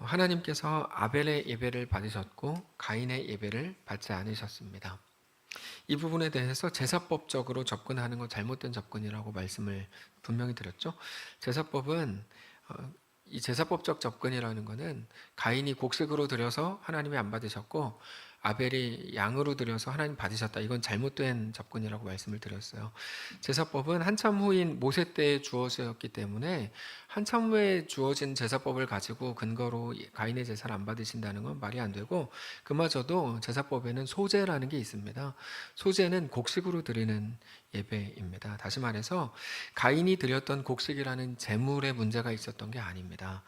하나님께서 아벨의 예배를 받으셨고 가인의 예배를 받지 않으셨습니다. 이 부분에 대해서 제사법적으로 접근하는 건 잘못된 접근이라고 말씀을 분명히 드렸죠. 제사법은 이 제사법적 접근이라는 것은 가인이 곡식으로 드려서 하나님이 안 받으셨고 아벨이 양으로 드려서 하나님 받으셨다. 이건 잘못된 접근이라고 말씀을 드렸어요. 제사법은 한참 후인 모세 때에 주어졌기 때문에 한참 후에 주어진 제사법을 가지고 근거로 가인의 제사를 안 받으신다는 건 말이 안 되고, 그마저도 제사법에는 소제라는 게 있습니다. 소제는 곡식으로 드리는 예배입니다. 다시 말해서 가인이 드렸던 곡식이라는 제물에 문제가 있었던 게 아닙니다.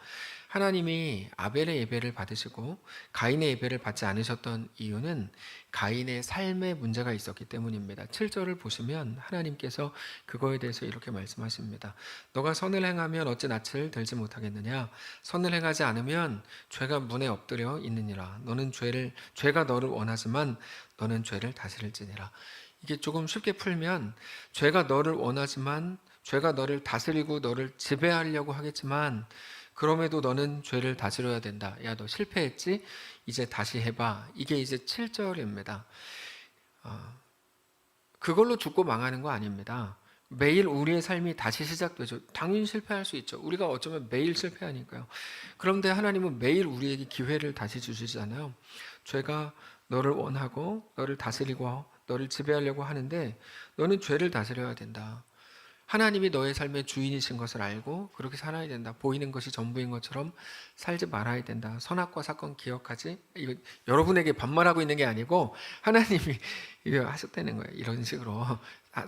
하나님이 아벨의 예배를 받으시고 가인의 예배를 받지 않으셨던 이유는 가인의 삶에 문제가 있었기 때문입니다. 7절을 보시면 하나님께서 그거에 대해서 이렇게 말씀하십니다. 너가 선을 행하면 어찌 낯을 들지 못하겠느냐? 선을 행하지 않으면 죄가 문에 엎드려 있느니라. 죄가 너를 원하지만 너는 죄를 다스릴지니라. 이게 조금 쉽게 풀면, 죄가 너를 원하지만 죄가 너를 다스리고 너를 지배하려고 하겠지만 그럼에도 너는 죄를 다스려야 된다. 야, 너 실패했지? 이제 다시 해봐. 이게 이제 7절입니다. 그걸로 죽고 망하는 거 아닙니다. 매일 우리의 삶이 다시 시작되죠. 당연히 실패할 수 있죠. 우리가 어쩌면 매일 실패하니까요. 그런데 하나님은 매일 우리에게 기회를 다시 주시잖아요. 죄가 너를 원하고 너를 다스리고 너를 지배하려고 하는데 너는 죄를 다스려야 된다. 하나님이 너의 삶의 주인이신 것을 알고 그렇게 살아야 된다. 보이는 것이 전부인 것처럼 살지 말아야 된다. 선악과 사건 기억하지? 이거 여러분에게 반말하고 있는 게 아니고 하나님이 이거 하셨다는 거예요. 이런 식으로.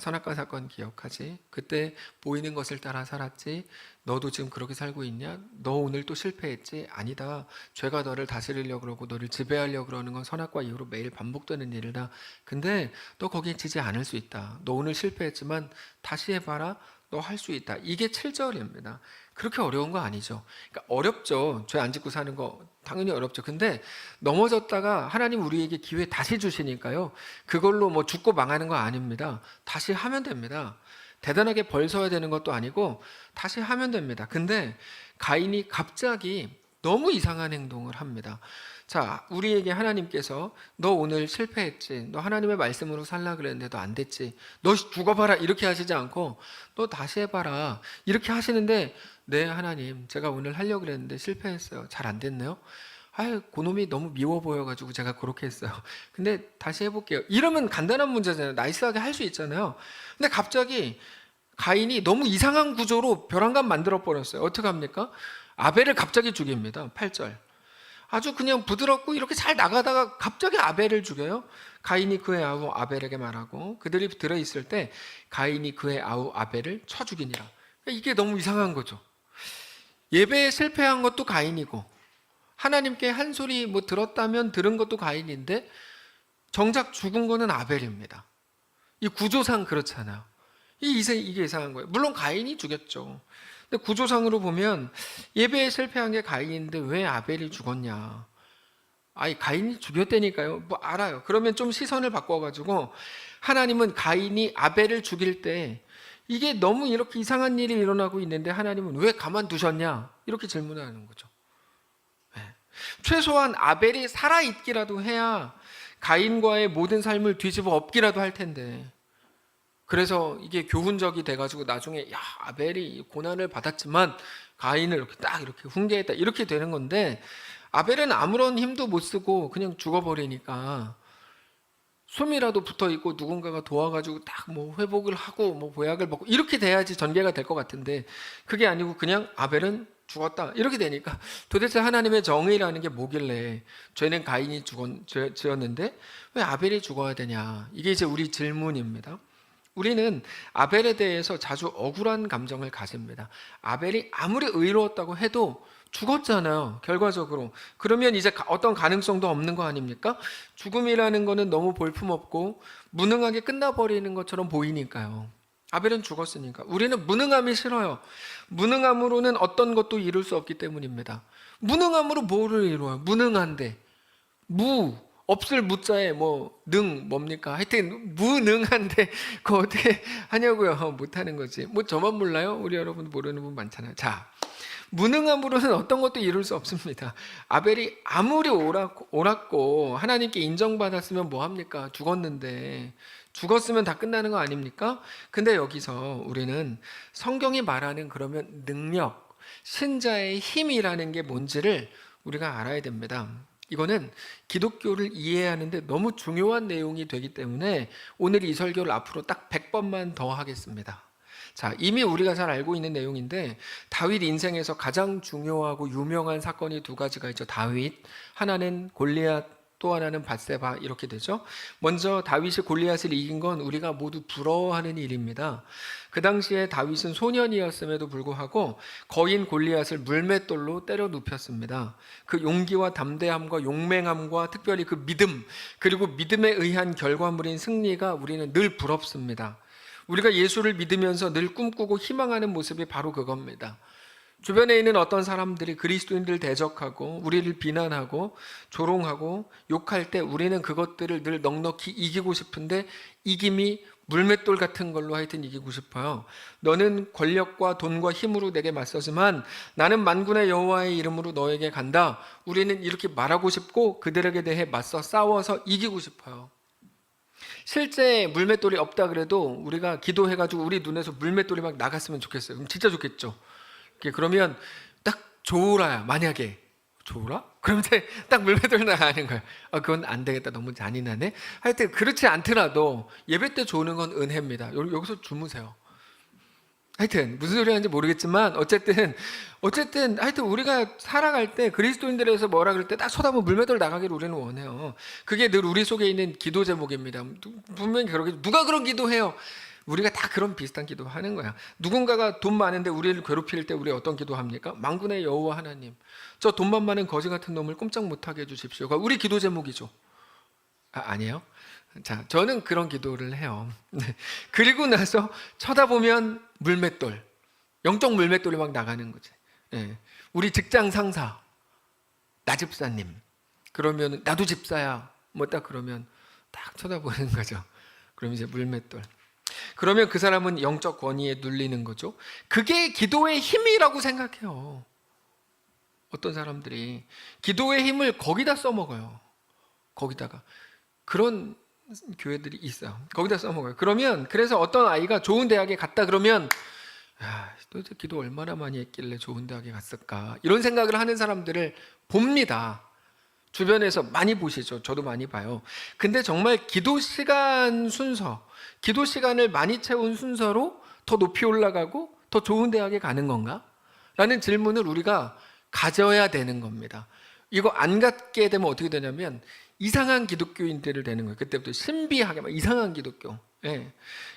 선악과 사건 기억하지? 그때 보이는 것을 따라 살았지? 너도 지금 그렇게 살고 있냐? 너 오늘 또 실패했지? 아니다. 죄가 너를 다스리려고 그러고 너를 지배하려고 그러는 건 선악과 이후로 매일 반복되는 일이다. 근데 너 거기에 지지 않을 수 있다. 너 오늘 실패했지만 다시 해봐라. 너 할 수 있다. 이게 7절입니다. 그렇게 어려운 거 아니죠. 그러니까 어렵죠. 죄 안 짓고 사는 거 당연히 어렵죠. 근데 넘어졌다가 하나님 우리에게 기회 다시 주시니까요. 그걸로 뭐 죽고 망하는 거 아닙니다. 다시 하면 됩니다. 대단하게 벌 서야 되는 것도 아니고 다시 하면 됩니다. 근데 가인이 갑자기 너무 이상한 행동을 합니다. 자, 우리에게 하나님께서 너 오늘 실패했지, 너 하나님의 말씀으로 살라 그랬는데 너 안 됐지, 너 죽어봐라 이렇게 하시지 않고 너 다시 해봐라 이렇게 하시는데, 네 하나님 제가 오늘 하려고 그랬는데 실패했어요. 잘 안 됐네요. 아유, 그놈이 너무 미워 보여가지고 제가 그렇게 했어요. 근데 다시 해볼게요. 이러면 간단한 문제잖아요. 나이스하게 할 수 있잖아요. 근데 갑자기 가인이 너무 이상한 구조로 벼랑간 만들어 버렸어요. 어떻게 합니까? 아벨을 갑자기 죽입니다. 8절. 아주 그냥 부드럽고 이렇게 잘 나가다가 갑자기 아벨을 죽여요. 가인이 그의 아우 아벨에게 말하고 그들이 들어있을 때 가인이 그의 아우 아벨을 쳐 죽이니라. 이게 너무 이상한 거죠. 예배에 실패한 것도 가인이고 하나님께 한 소리 뭐 들었다면 들은 것도 가인인데 정작 죽은 거는 아벨입니다. 이 구조상 그렇잖아요. 이게 이상한 거예요. 물론 가인이 죽였죠. 근데 구조상으로 보면 예배에 실패한 게 가인인데 왜 아벨이 죽었냐? 아니, 가인이 죽였다니까요. 뭐 알아요. 그러면 좀 시선을 바꿔가지고 하나님은 가인이 아벨을 죽일 때 이게 너무 이렇게 이상한 일이 일어나고 있는데 하나님은 왜 가만두셨냐? 이렇게 질문하는 거죠. 네. 최소한 아벨이 살아있기라도 해야 가인과의 모든 삶을 뒤집어 엎기라도 할 텐데, 그래서 이게 교훈적이 돼가지고 나중에 야, 아벨이 고난을 받았지만 가인을 이렇게 훈계했다 이렇게 되는 건데, 아벨은 아무런 힘도 못 쓰고 그냥 죽어버리니까 숨이라도 붙어 있고 누군가가 도와가지고 딱 뭐 회복을 하고 뭐 보약을 먹고 이렇게 돼야지 전개가 될 것 같은데, 그게 아니고 그냥 아벨은 죽었다 이렇게 되니까 도대체 하나님의 정의라는 게 뭐길래 죄는 가인이 지었는데 왜 아벨이 죽어야 되냐? 이게 이제 우리 질문입니다. 우리는 아벨에 대해서 자주 억울한 감정을 가집니다. 아벨이 아무리 의로웠다고 해도 죽었잖아요, 결과적으로. 그러면 이제 어떤 가능성도 없는 거 아닙니까? 죽음이라는 거는 너무 볼품없고 무능하게 끝나버리는 것처럼 보이니까요. 아벨은 죽었으니까. 우리는 무능함이 싫어요. 무능함으로는 어떤 것도 이룰 수 없기 때문입니다. 무능함으로 뭐를 이루어요? 무능한데. 없을 무자에 뭡니까? 하여튼 무능한데 그거 어떻게 하냐고요? 못하는 거지. 뭐 저만 몰라요? 우리 여러분 모르는 분 많잖아요. 자, 무능함으로는 어떤 것도 이룰 수 없습니다. 아벨이 아무리 옳았고 하나님께 인정받았으면 뭐합니까? 죽었으면 다 끝나는 거 아닙니까? 근데 여기서 우리는 성경이 말하는 그러면 능력, 신자의 힘이라는 게 뭔지를 우리가 알아야 됩니다. 이거는 기독교를 이해하는데 너무 중요한 내용이 되기 때문에 오늘 이 설교를 앞으로 딱 100번만 더 하겠습니다. 자, 이미 우리가 잘 알고 있는 내용인데 다윗 인생에서 가장 중요하고 유명한 사건이 두 가지가 있죠. 다윗, 하나는 골리앗, 또 하나는 밧세바, 이렇게 되죠. 먼저 다윗이 골리앗을 이긴 건 우리가 모두 부러워하는 일입니다. 그 당시에 다윗은 소년이었음에도 불구하고 거인 골리앗을 물맷돌로 때려 눕혔습니다. 그 용기와 담대함과 용맹함과 특별히 그 믿음, 그리고 믿음에 의한 결과물인 승리가 우리는 늘 부럽습니다. 우리가 예수를 믿으면서 늘 꿈꾸고 희망하는 모습이 바로 그겁니다. 주변에 있는 어떤 사람들이 그리스도인들 대적하고 우리를 비난하고 조롱하고 욕할 때 우리는 그것들을 늘 넉넉히 이기고 싶은데 이김이 물맷돌 같은 걸로 하여튼 이기고 싶어요. 너는 권력과 돈과 힘으로 내게 맞서지만 나는 만군의 여호와의 이름으로 너에게 간다. 우리는 이렇게 말하고 싶고 그들에게 대해 맞서 싸워서 이기고 싶어요. 실제 물맷돌이 없다 그래도 우리가 기도해가지고 우리 눈에서 물맷돌이 막 나갔으면 좋겠어요. 그럼 진짜 좋겠죠. 그러면 딱 조우라야, 만약에 조우라? 그러면 딱 물맷돌 나가는 거야. 그건 안 되겠다, 너무 잔인하네. 하여튼 그렇지 않더라도 예배 때 조우는 건 은혜입니다. 여기서 주무세요. 하여튼 무슨 소리 하는지 모르겠지만 어쨌든 하여튼 우리가 살아갈 때 그리스도인들에서 뭐라 그럴 때 딱 쳐다보면 물맷돌 나가기를 우리는 원해요. 그게 늘 우리 속에 있는 기도 제목입니다. 분명히 그러게 누가 그런 기도해요? 우리가 다 그런 비슷한 기도하는 거야. 누군가가 돈 많은데 우리를 괴롭힐 때 우리 어떤 기도합니까? 만군의 여호와 하나님, 저 돈만 많은 거지 같은 놈을 꼼짝 못하게 해주십시오가 우리 기도 제목이죠. 아니에요? 자, 저는 그런 기도를 해요. 그리고 나서 쳐다보면 물맷돌, 영적 물맷돌이 막 나가는 거지. 우리 직장 상사, 나 집사님, 그러면 나도 집사야, 뭐 딱 그러면 딱 쳐다보는 거죠. 그럼 이제 물맷돌. 그러면 그 사람은 영적 권위에 눌리는 거죠. 그게 기도의 힘이라고 생각해요. 어떤 사람들이 기도의 힘을 거기다 써먹어요. 거기다가 그런 교회들이 있어요. 거기다 써먹어요. 그래서 어떤 아이가 좋은 대학에 갔다 그러면 도대체 기도 얼마나 많이 했길래 좋은 대학에 갔을까, 이런 생각을 하는 사람들을 봅니다. 주변에서 많이 보시죠. 저도 많이 봐요. 근데 정말 기도 시간 순서, 기도 시간을 많이 채운 순서로 더 높이 올라가고 더 좋은 대학에 가는 건가? 라는 질문을 우리가 가져야 되는 겁니다. 이거 안 갖게 되면 어떻게 되냐면 이상한 기독교인들을 되는 거예요. 그때부터 신비하게 막 이상한 기독교.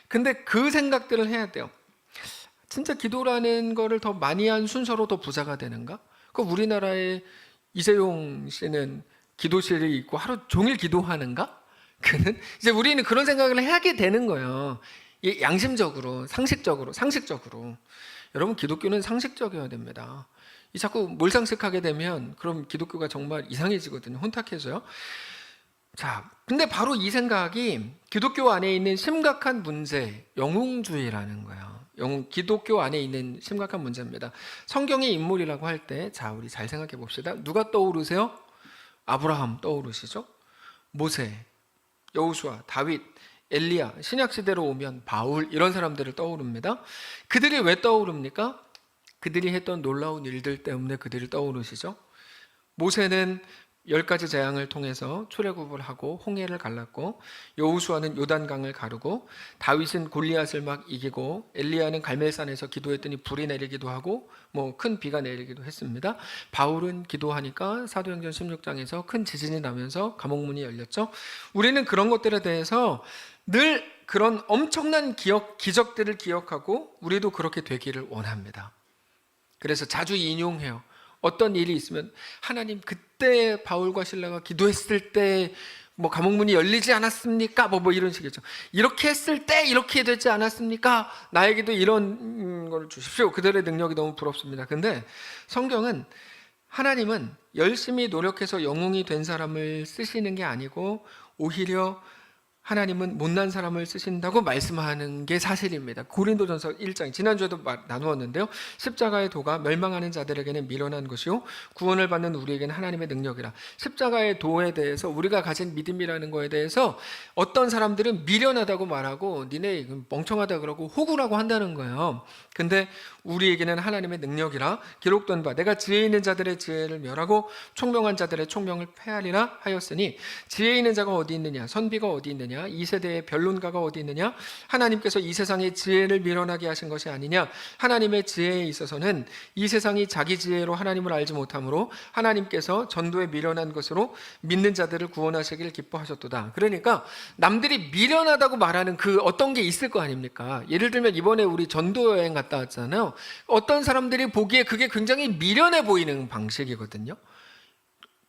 근데 그 생각들을 해야 돼요. 진짜 기도라는 거를 더 많이 한 순서로 더 부자가 되는가? 그 우리나라의 이세용 씨는 기도실이 있고 하루 종일 기도하는가? 그는 이제 우리는 그런 생각을 하게 되는 거예요. 양심적으로, 상식적으로. 여러분, 기독교는 상식적이어야 됩니다. 이 자꾸 몰상식하게 되면 그럼 기독교가 정말 이상해지거든요. 혼탁해져요. 자, 근데 바로 이 생각이 기독교 안에 있는 심각한 문제, 영웅주의라는 거예요. 기독교 안에 있는 심각한 문제입니다. 성경의 인물이라고 할 때, 자, 우리 잘 생각해 봅시다. 누가 떠오르세요? 아브라함 떠오르시죠? 모세, 여호수아, 다윗, 엘리야, 신약 시대로 오면 바울, 이런 사람들을 떠오릅니다. 그들이 왜 떠오릅니까? 그들이 했던 놀라운 일들 때문에 그들이 떠오르시죠. 모세는 10가지 재앙을 통해서 출애굽을 하고 홍해를 갈랐고, 여호수아는 요단강을 가르고, 다윗은 골리앗을 막 이기고, 엘리야는 갈멜산에서 기도했더니 불이 내리기도 하고 뭐 큰 비가 내리기도 했습니다. 바울은 기도하니까 사도행전 16장에서 큰 지진이 나면서 감옥문이 열렸죠. 우리는 그런 것들에 대해서 늘 그런 엄청난 기적들을 기억하고 우리도 그렇게 되기를 원합니다. 그래서 자주 인용해요. 어떤 일이 있으면 하나님, 그때 바울과 실라가 기도했을 때 뭐 감옥문이 열리지 않았습니까? 뭐 이런 식이죠. 이렇게 했을 때 이렇게 되지 않았습니까? 나에게도 이런 걸 주십시오. 그들의 능력이 너무 부럽습니다. 근데 성경은, 하나님은 열심히 노력해서 영웅이 된 사람을 쓰시는 게 아니고 오히려 하나님은 못난 사람을 쓰신다고 말씀하는 게 사실입니다. 고린도전서 1장, 지난주에도 나누었는데요. 십자가의 도가 멸망하는 자들에게는 미련한 것이요 구원을 받는 우리에게는 하나님의 능력이라. 십자가의 도에 대해서 우리가 가진 믿음이라는 거에 대해서 어떤 사람들은 미련하다고 말하고 니네 멍청하다 그러고 호구라고 한다는 거예요. 근데 우리에게는 하나님의 능력이라 기록된 바 내가 지혜 있는 자들의 지혜를 멸하고 총명한 자들의 총명을 패하리라 하였으니, 지혜 있는 자가 어디 있느냐, 선비가 어디 있느냐, 이 세대의 변론가가 어디 있느냐, 하나님께서 이 세상의 지혜를 미련하게 하신 것이 아니냐. 하나님의 지혜에 있어서는 이 세상이 자기 지혜로 하나님을 알지 못하므로 하나님께서 전도에 미련한 것으로 믿는 자들을 구원하시길 기뻐하셨도다. 그러니까 남들이 미련하다고 말하는 그 어떤 게 있을 거 아닙니까? 예를 들면 이번에 우리 전도 여행 갔다 왔잖아요. 어떤 사람들이 보기에 그게 굉장히 미련해 보이는 방식이거든요.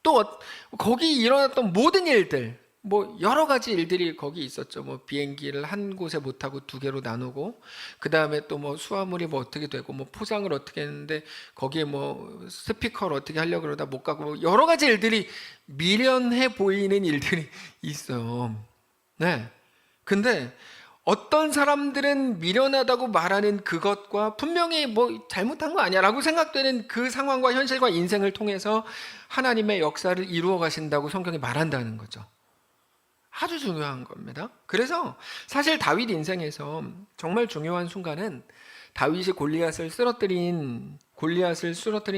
또 거기 일어났던 모든 일들, 뭐 여러 가지 일들이 거기 있었죠. 뭐 비행기를 한 곳에 못 타고 두 개로 나누고, 그 다음에 또 뭐 수화물이 뭐 어떻게 되고, 뭐 포장을 어떻게 했는데 거기에 뭐 스피커를 어떻게 하려고 그러다 못 가고, 뭐 여러 가지 일들이 미련해 보이는 일들이 있어요. 네. 근데 어떤 사람들은 미련하다고 말하는 그것과 분명히 뭐 잘못한 거 아니야 라고 생각되는 그 상황과 현실과 인생을 통해서 하나님의 역사를 이루어 가신다고 성경이 말한다는 거죠. 아주 중요한 겁니다. 그래서 사실 다윗 인생에서 정말 중요한 순간은 다윗이 골리앗을 쓰러뜨린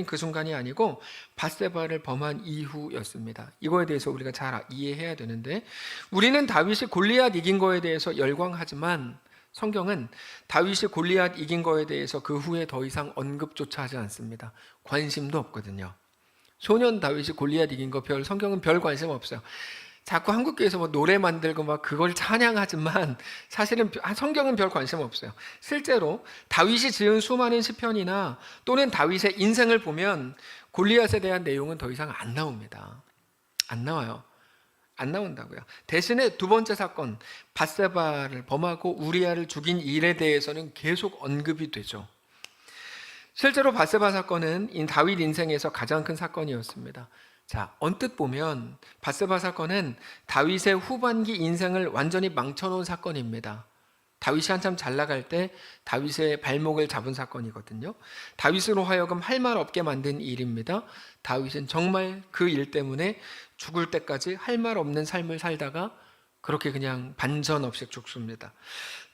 그 순간이 아니고 밧세바를 범한 이후였습니다. 이거에 대해서 우리가 잘 이해해야 되는데, 우리는 다윗이 골리앗 이긴 거에 대해서 열광하지만 성경은 다윗이 골리앗 이긴 거에 대해서 그 후에 더 이상 언급조차 하지 않습니다. 관심도 없거든요. 소년 다윗이 골리앗 이긴 거 성경은 별 관심 없어요. 자꾸 한국교회에서 뭐 노래 만들고 막 그걸 찬양하지만 사실은 성경은 별 관심 없어요. 실제로 다윗이 지은 수많은 시편이나 또는 다윗의 인생을 보면 골리앗에 대한 내용은 더 이상 안 나옵니다. 안 나와요. 안 나온다고요. 대신에 두 번째 사건, 밧세바를 범하고 우리아를 죽인 일에 대해서는 계속 언급이 되죠. 실제로 밧세바 사건은 다윗 인생에서 가장 큰 사건이었습니다. 자, 언뜻 보면 밧세바 사건은 다윗의 후반기 인생을 완전히 망쳐놓은 사건입니다. 다윗이 한참 잘 나갈 때 다윗의 발목을 잡은 사건이거든요. 다윗으로 하여금 할 말 없게 만든 일입니다. 다윗은 정말 그 일 때문에 죽을 때까지 할 말 없는 삶을 살다가 그렇게 그냥 반전 없이 죽습니다.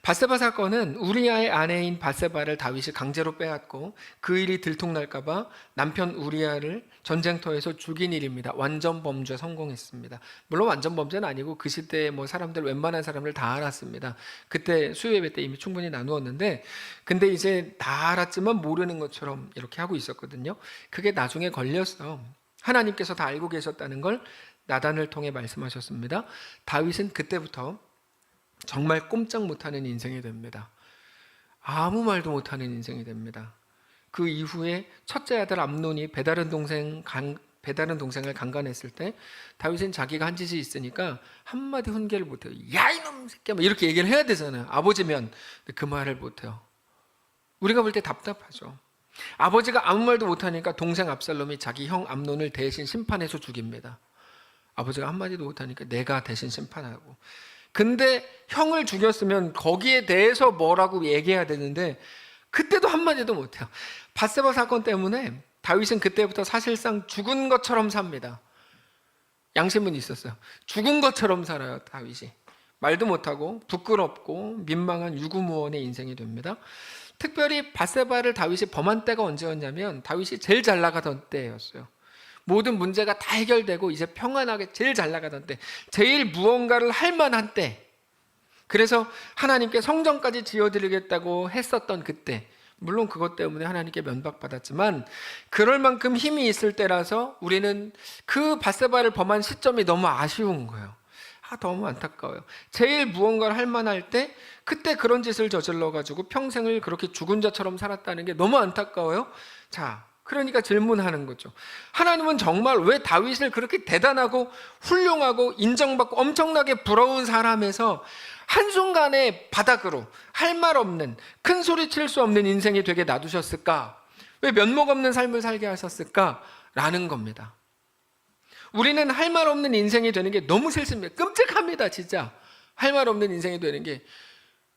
밧세바 사건은 우리아의 아내인 밧세바를 다윗이 강제로 빼앗고 그 일이 들통날까 봐 남편 우리아를 전쟁터에서 죽인 일입니다. 완전 범죄 성공했습니다. 물론 완전 범죄는 아니고 그 시대에 뭐 사람들 웬만한 사람들 다 알았습니다. 그때 수요예배 때 이미 충분히 나누었는데, 근데 이제 다 알았지만 모르는 것처럼 이렇게 하고 있었거든요. 그게 나중에 걸렸어. 하나님께서 다 알고 계셨다는 걸 나단을 통해 말씀하셨습니다. 다윗은 그때부터 정말 꼼짝 못하는 인생이 됩니다. 아무 말도 못하는 인생이 됩니다. 그 이후에 첫째 아들 암논이 배다른 동생을 강간했을 때 다윗은 자기가 한 짓이 있으니까 한마디 훈계를 못해요. 야 이놈 새끼야 이렇게 얘기를 해야 되잖아요. 아버지면. 그 말을 못해요. 우리가 볼 때 답답하죠. 아버지가 아무 말도 못하니까 동생 압살롬이 자기 형 암논을 대신 심판해서 죽입니다. 아버지가 한마디도 못하니까 내가 대신 심판하고. 근데 형을 죽였으면 거기에 대해서 뭐라고 얘기해야 되는데 그때도 한마디도 못해요. 밧세바 사건 때문에 다윗은 그때부터 사실상 죽은 것처럼 삽니다. 양심은 있었어요. 죽은 것처럼 살아요. 다윗이. 말도 못하고 부끄럽고 민망한 유구무원의 인생이 됩니다. 특별히 밧세바를 다윗이 범한 때가 언제였냐면 다윗이 제일 잘 나가던 때였어요. 모든 문제가 다 해결되고 이제 평안하게 제일 잘 나가던 때, 제일 무언가를 할 만한 때, 그래서 하나님께 성전까지 지어드리겠다고 했었던 그때, 물론 그것 때문에 하나님께 면박받았지만 그럴 만큼 힘이 있을 때라서 우리는 그 밧세바를 범한 시점이 너무 아쉬운 거예요. 너무 안타까워요. 제일 무언가를 할 만할 때 그때 그런 짓을 저질러가지고 평생을 그렇게 죽은 자처럼 살았다는 게 너무 안타까워요. 자, 그러니까 질문하는 거죠. 하나님은 정말 왜 다윗을 그렇게 대단하고 훌륭하고 인정받고 엄청나게 부러운 사람에서 한순간에 바닥으로 할 말 없는, 큰 소리 칠 수 없는 인생이 되게 놔두셨을까? 왜 면목 없는 삶을 살게 하셨을까? 라는 겁니다. 우리는 할 말 없는 인생이 되는 게 너무 싫습니다. 끔찍합니다, 진짜. 할 말 없는 인생이 되는 게,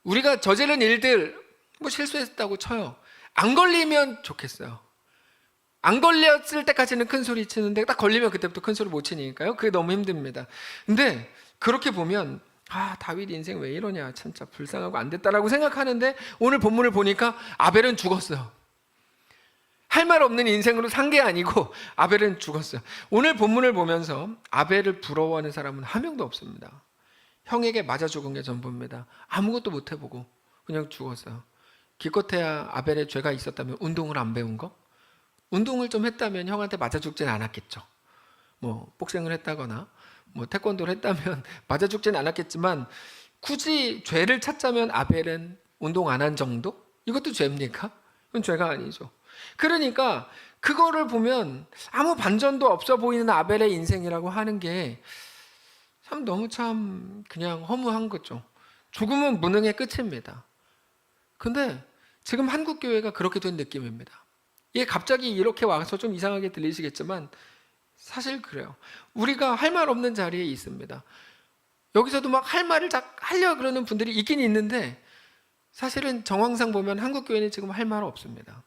우리가 저지른 일들 뭐 실수했다고 쳐요. 안 걸리면 좋겠어요. 안 걸렸을 때까지는 큰 소리 치는데 딱 걸리면 그때부터 큰 소리 못 치니까요. 그게 너무 힘듭니다. 근데 그렇게 보면 다윗 인생 왜 이러냐, 진짜 불쌍하고 안 됐다라고 생각하는데, 오늘 본문을 보니까 아벨은 죽었어요. 할 말 없는 인생으로 산 게 아니고 아벨은 죽었어요. 오늘 본문을 보면서 아벨을 부러워하는 사람은 한 명도 없습니다. 형에게 맞아 죽은 게 전부입니다. 아무것도 못 해보고 그냥 죽었어요. 기껏해야 아벨의 죄가 있었다면 운동을 안 배운 거? 운동을 좀 했다면 형한테 맞아 죽진 않았겠죠. 뭐 복싱을 했다거나 뭐 태권도를 했다면 맞아 죽진 않았겠지만, 굳이 죄를 찾자면 아벨은 운동 안 한 정도? 이것도 죄입니까? 그건 죄가 아니죠. 그러니까 그거를 보면 아무 반전도 없어 보이는 아벨의 인생이라고 하는 게 참 너무 참 그냥 허무한 거죠. 죽음은 무능의 끝입니다. 근데 지금 한국 교회가 그렇게 된 느낌입니다. 이게 갑자기 이렇게 와서 좀 이상하게 들리시겠지만 사실 그래요. 우리가 할 말 없는 자리에 있습니다. 여기서도 막 할 말을 하려고 그러는 분들이 있긴 있는데, 사실은 정황상 보면 한국 교회는 지금 할 말 없습니다.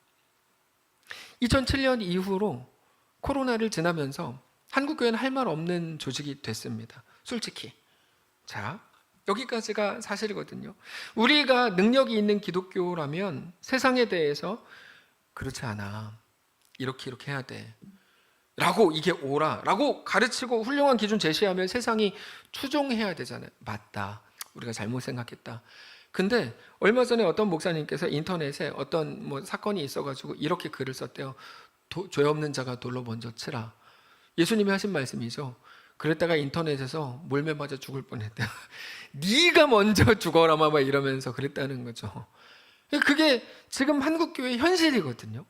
2007년 이후로 코로나를 지나면서 한국 교회는 할 말 없는 조직이 됐습니다. 솔직히. 자, 여기까지가 사실이거든요. 우리가 능력이 있는 기독교라면 세상에 대해서 그렇지 않아, 이렇게 해야 돼 라고, 이게 옳아 라고 가르치고 훌륭한 기준 제시하면 세상이 추종해야 되잖아요. 맞다, 우리가 잘못 생각했다. 근데 얼마 전에 어떤 목사님께서 인터넷에 어떤 뭐 사건이 있어가지고 이렇게 글을 썼대요. 죄 없는 자가 돌로 먼저 치라. 예수님이 하신 말씀이죠. 그랬다가 인터넷에서 몰매 맞아 죽을 뻔했대요. 네가 먼저 죽어라 막 이러면서 그랬다는 거죠. 그게 지금 한국교회의 현실이거든요.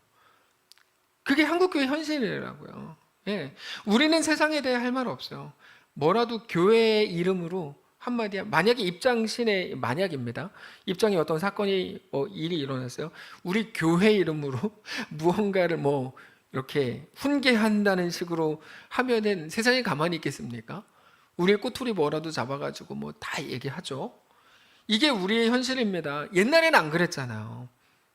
그게 한국교회의 현실이라고요. 예. 우리는 세상에 대해 할 말 없어요. 뭐라도 교회의 이름으로 한마디, 만약에 입장신의, 만약입니다. 입장에 어떤 사건이 일이 일어났어요. 우리 교회 이름으로 무언가를 이렇게 훈계한다는 식으로 하면은 세상에 가만히 있겠습니까? 우리의 꼬투리 뭐라도 잡아가지고 다 얘기하죠. 이게 우리의 현실입니다. 옛날에는 안 그랬잖아요.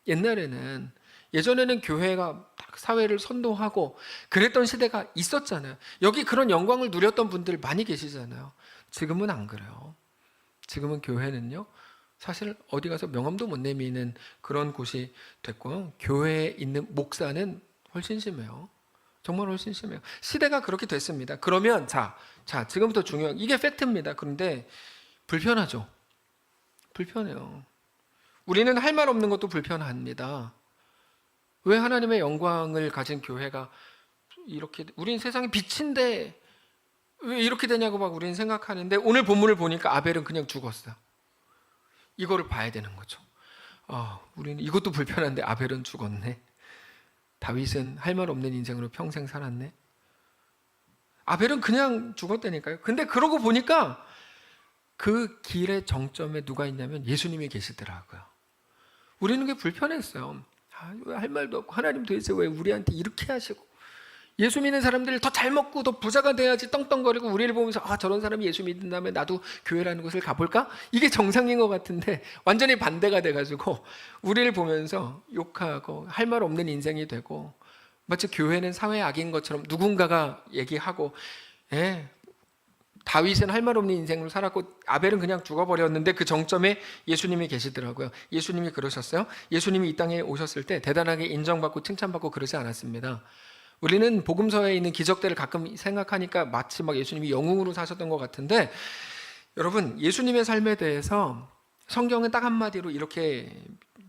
예전에는 교회가 사회를 선도하고 그랬던 시대가 있었잖아요. 여기 그런 영광을 누렸던 분들 많이 계시잖아요. 지금은 안 그래요. 지금은 교회는요, 사실 어디 가서 명함도 못 내미는 그런 곳이 됐고요. 교회에 있는 목사는 훨씬 심해요. 정말 훨씬 심해요. 시대가 그렇게 됐습니다. 그러면 자 지금부터 중요한, 이게 팩트입니다. 그런데 불편하죠. 불편해요. 우리는 할 말 없는 것도 불편합니다. 왜 하나님의 영광을 가진 교회가 이렇게, 우린 세상의 빛인데 왜 이렇게 되냐고 막 우리는 생각하는데, 오늘 본문을 보니까 아벨은 그냥 죽었어요. 이거를 봐야 되는 거죠. 우리는 이것도 불편한데 아벨은 죽었네. 다윗은 할 말 없는 인생으로 평생 살았네. 아벨은 그냥 죽었다니까요. 근데 그러고 보니까 그 길의 정점에 누가 있냐면 예수님이 계시더라고요. 우리는 그게 불편했어요. 할 말도 없고, 하나님 도대체 왜 우리한테 이렇게 하시고, 예수 믿는 사람들이 더 잘 먹고 더 부자가 돼야지 떵떵거리고 우리를 보면서 저런 사람이 예수 믿는다면 나도 교회라는 곳을 가볼까? 이게 정상인 것 같은데 완전히 반대가 돼가지고 우리를 보면서 욕하고 할 말 없는 인생이 되고, 마치 교회는 사회의 악인 것처럼 누군가가 얘기하고, 다윗은 할 말 없는 인생으로 살았고 아벨은 그냥 죽어버렸는데 그 정점에 예수님이 계시더라고요. 예수님이 그러셨어요. 예수님이 이 땅에 오셨을 때 대단하게 인정받고 칭찬받고 그러지 않았습니다. 우리는 복음서에 있는 기적들을 가끔 생각하니까 마치 막 예수님이 영웅으로 사셨던 것 같은데, 여러분, 예수님의 삶에 대해서 성경은 딱 한마디로 이렇게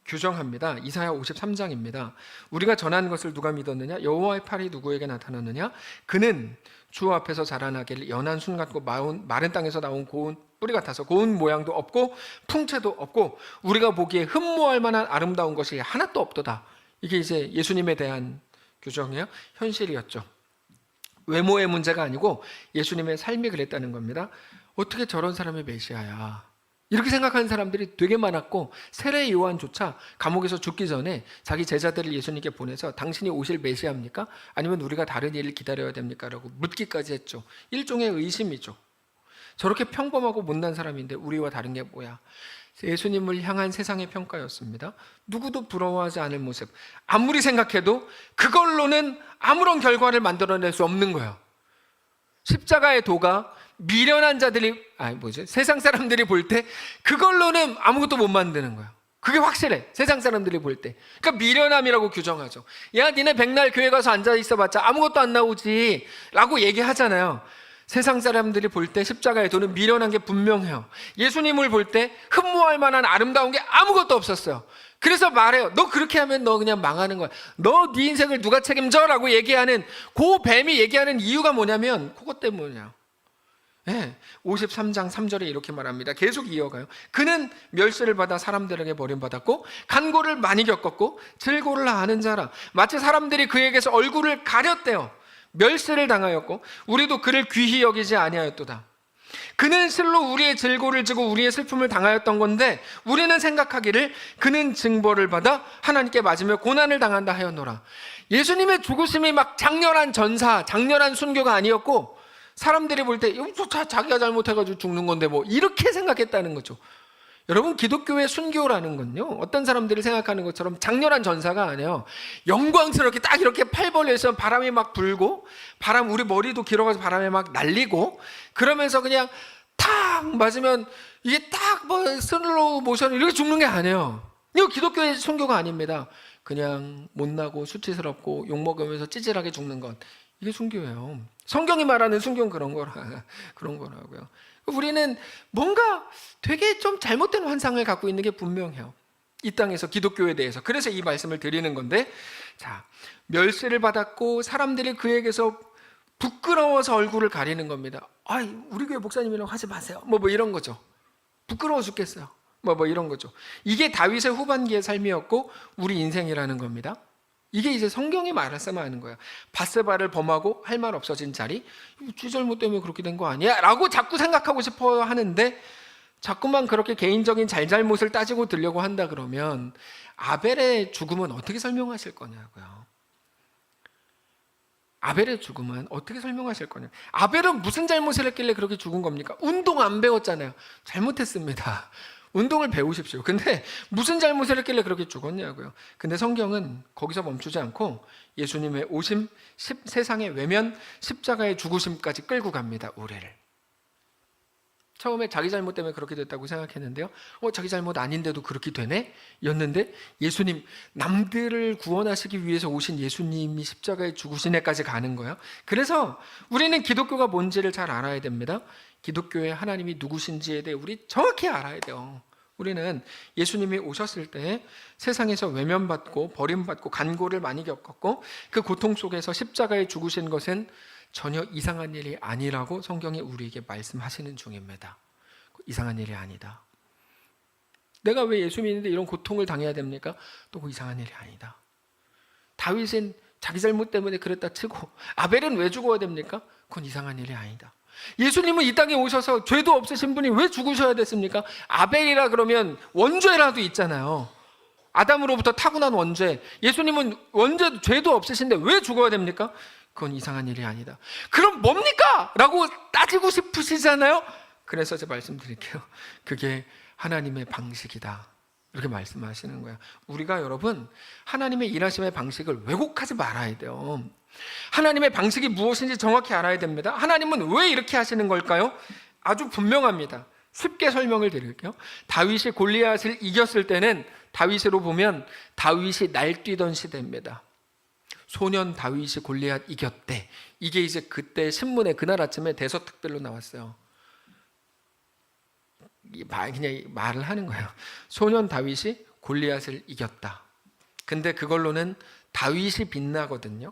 규정합니다. 이사야 53장입니다. 우리가 전한 것을 누가 믿었느냐? 여호와의 팔이 누구에게 나타났느냐? 그는 주 앞에서 자라나길 연한 순 같고 마른 땅에서 나온 고운 뿌리 같아서 고운 모양도 없고 풍채도 없고 우리가 보기에 흠모할 만한 아름다운 것이 하나도 없도다. 이게 이제 예수님에 대한 규정이에요. 현실이었죠. 외모의 문제가 아니고 예수님의 삶이 그랬다는 겁니다. 어떻게 저런 사람이 메시아야, 이렇게 생각하는 사람들이 되게 많았고, 세례 요한조차 감옥에서 죽기 전에 자기 제자들을 예수님께 보내서 당신이 오실 메시아입니까? 아니면 우리가 다른 일을 기다려야 됩니까? 라고 묻기까지 했죠. 일종의 의심이죠. 저렇게 평범하고 못난 사람인데 우리와 다른 게 뭐야? 예수님을 향한 세상의 평가였습니다. 누구도 부러워하지 않을 모습. 아무리 생각해도 그걸로는 아무런 결과를 만들어낼 수 없는 거예요. 십자가의 도가 미련한 자들이, 세상 사람들이 볼 때 그걸로는 아무것도 못 만드는 거예요. 그게 확실해. 세상 사람들이 볼 때. 그러니까 미련함이라고 규정하죠. 야, 니네 백날 교회 가서 앉아 있어봤자 아무것도 안 나오지 라고 얘기하잖아요. 세상 사람들이 볼 때 십자가의 도는 미련한 게 분명해요. 예수님을 볼 때 흠모할 만한 아름다운 게 아무것도 없었어요. 그래서 말해요. 너 그렇게 하면 너 그냥 망하는 거야. 너 네 인생을 누가 책임져? 라고 얘기하는, 그 뱀이 얘기하는 이유가 뭐냐면 그것 때문이야. 53장 3절에 이렇게 말합니다. 계속 이어가요. 그는 멸시를 받아 사람들에게 버림받았고 간고를 많이 겪었고 질고를 아는 자라. 마치 사람들이 그에게서 얼굴을 가렸대요. 멸시를 당하였고 우리도 그를 귀히 여기지 아니하였도다. 그는 실로 우리의 질고를 지고 우리의 슬픔을 당하였던 건데 우리는 생각하기를 그는 징벌을 받아 하나님께 맞으며 고난을 당한다 하였노라. 예수님의 죽으심이 막 장렬한 전사, 장렬한 순교가 아니었고 사람들이 볼 때 자기가 잘못해가지고 죽는 건데 뭐 이렇게 생각했다는 거죠. 여러분, 기독교의 순교라는 건요, 어떤 사람들이 생각하는 것처럼 장렬한 전사가 아니에요. 영광스럽게 딱 이렇게 팔 벌려서 바람이 막 불고, 우리 머리도 길어가서 바람에 막 날리고, 그러면서 그냥 탁 맞으면 이게 딱 뭐 슬로우 모션 이렇게 죽는 게 아니에요. 이거 기독교의 순교가 아닙니다. 그냥 못나고 수치스럽고 욕먹으면서 찌질하게 죽는 것, 이게 순교예요. 성경이 말하는 순교는 그런 거라고요. 우리는 뭔가 되게 좀 잘못된 환상을 갖고 있는 게 분명해요. 이 땅에서 기독교에 대해서. 그래서 이 말씀을 드리는 건데, 자, 멸시를 받았고 사람들이 그에게서 부끄러워서 얼굴을 가리는 겁니다. 우리 교회 목사님이라고 하지 마세요. 뭐 이런 거죠. 부끄러워 죽겠어요. 뭐 이런 거죠. 이게 다윗의 후반기의 삶이었고 우리 인생이라는 겁니다. 이게 이제 성경이 말씀하는 거예요. 밧세바를 범하고 할 말 없어진 자리, 지 잘못 때문에 그렇게 된 거 아니야? 라고 자꾸 생각하고 싶어 하는데, 자꾸만 그렇게 개인적인 잘잘못을 따지고 들려고 한다 그러면 아벨의 죽음은 어떻게 설명하실 거냐고요. 아벨의 죽음은 어떻게 설명하실 거냐. 아벨은 무슨 잘못을 했길래 그렇게 죽은 겁니까? 운동 안 배웠잖아요. 잘못했습니다. 운동을 배우십시오. 근데 무슨 잘못을 했길래 그렇게 죽었냐고요. 근데 성경은 거기서 멈추지 않고 예수님의 오심, 세상의 외면, 십자가의 죽으심까지 끌고 갑니다. 우리를. 처음에 자기 잘못 때문에 그렇게 됐다고 생각했는데요. 자기 잘못 아닌데도 그렇게 되네? 였는데 예수님, 남들을 구원하시기 위해서 오신 예수님이 십자가에 죽으시네까지 가는 거예요. 그래서 우리는 기독교가 뭔지를 잘 알아야 됩니다. 기독교의 하나님이 누구신지에 대해 우리 정확히 알아야 돼요. 우리는 예수님이 오셨을 때 세상에서 외면받고 버림받고 간고를 많이 겪었고 그 고통 속에서 십자가에 죽으신 것은 전혀 이상한 일이 아니라고 성경이 우리에게 말씀하시는 중입니다. 이상한 일이 아니다. 내가 왜 예수 믿는데 이런 고통을 당해야 됩니까? 또 그 이상한 일이 아니다. 다윗은 자기 잘못 때문에 그랬다 치고 아벨은 왜 죽어야 됩니까? 그건 이상한 일이 아니다. 예수님은 이 땅에 오셔서 죄도 없으신 분이 왜 죽으셔야 됐습니까? 아벨이라 그러면 원죄라도 있잖아요. 아담으로부터 타고난 원죄. 예수님은 죄도 없으신데 왜 죽어야 됩니까? 그건 이상한 일이 아니다. 그럼 뭡니까? 라고 따지고 싶으시잖아요. 그래서 제가 말씀드릴게요. 그게 하나님의 방식이다. 이렇게 말씀하시는 거예요. 우리가 여러분 하나님의 일하심의 방식을 왜곡하지 말아야 돼요. 하나님의 방식이 무엇인지 정확히 알아야 됩니다. 하나님은 왜 이렇게 하시는 걸까요? 아주 분명합니다. 쉽게 설명을 드릴게요. 다윗이 골리앗을 이겼을 때는 다윗으로 보면 다윗이 날뛰던 시대입니다. 소년 다윗이 골리앗 이겼대. 이게 이제 그때 신문에 그날 아침에 대서특별로 나왔어요. 그냥 말을 하는 거예요. 소년 다윗이 골리앗을 이겼다. 근데 그걸로는 다윗이 빛나거든요.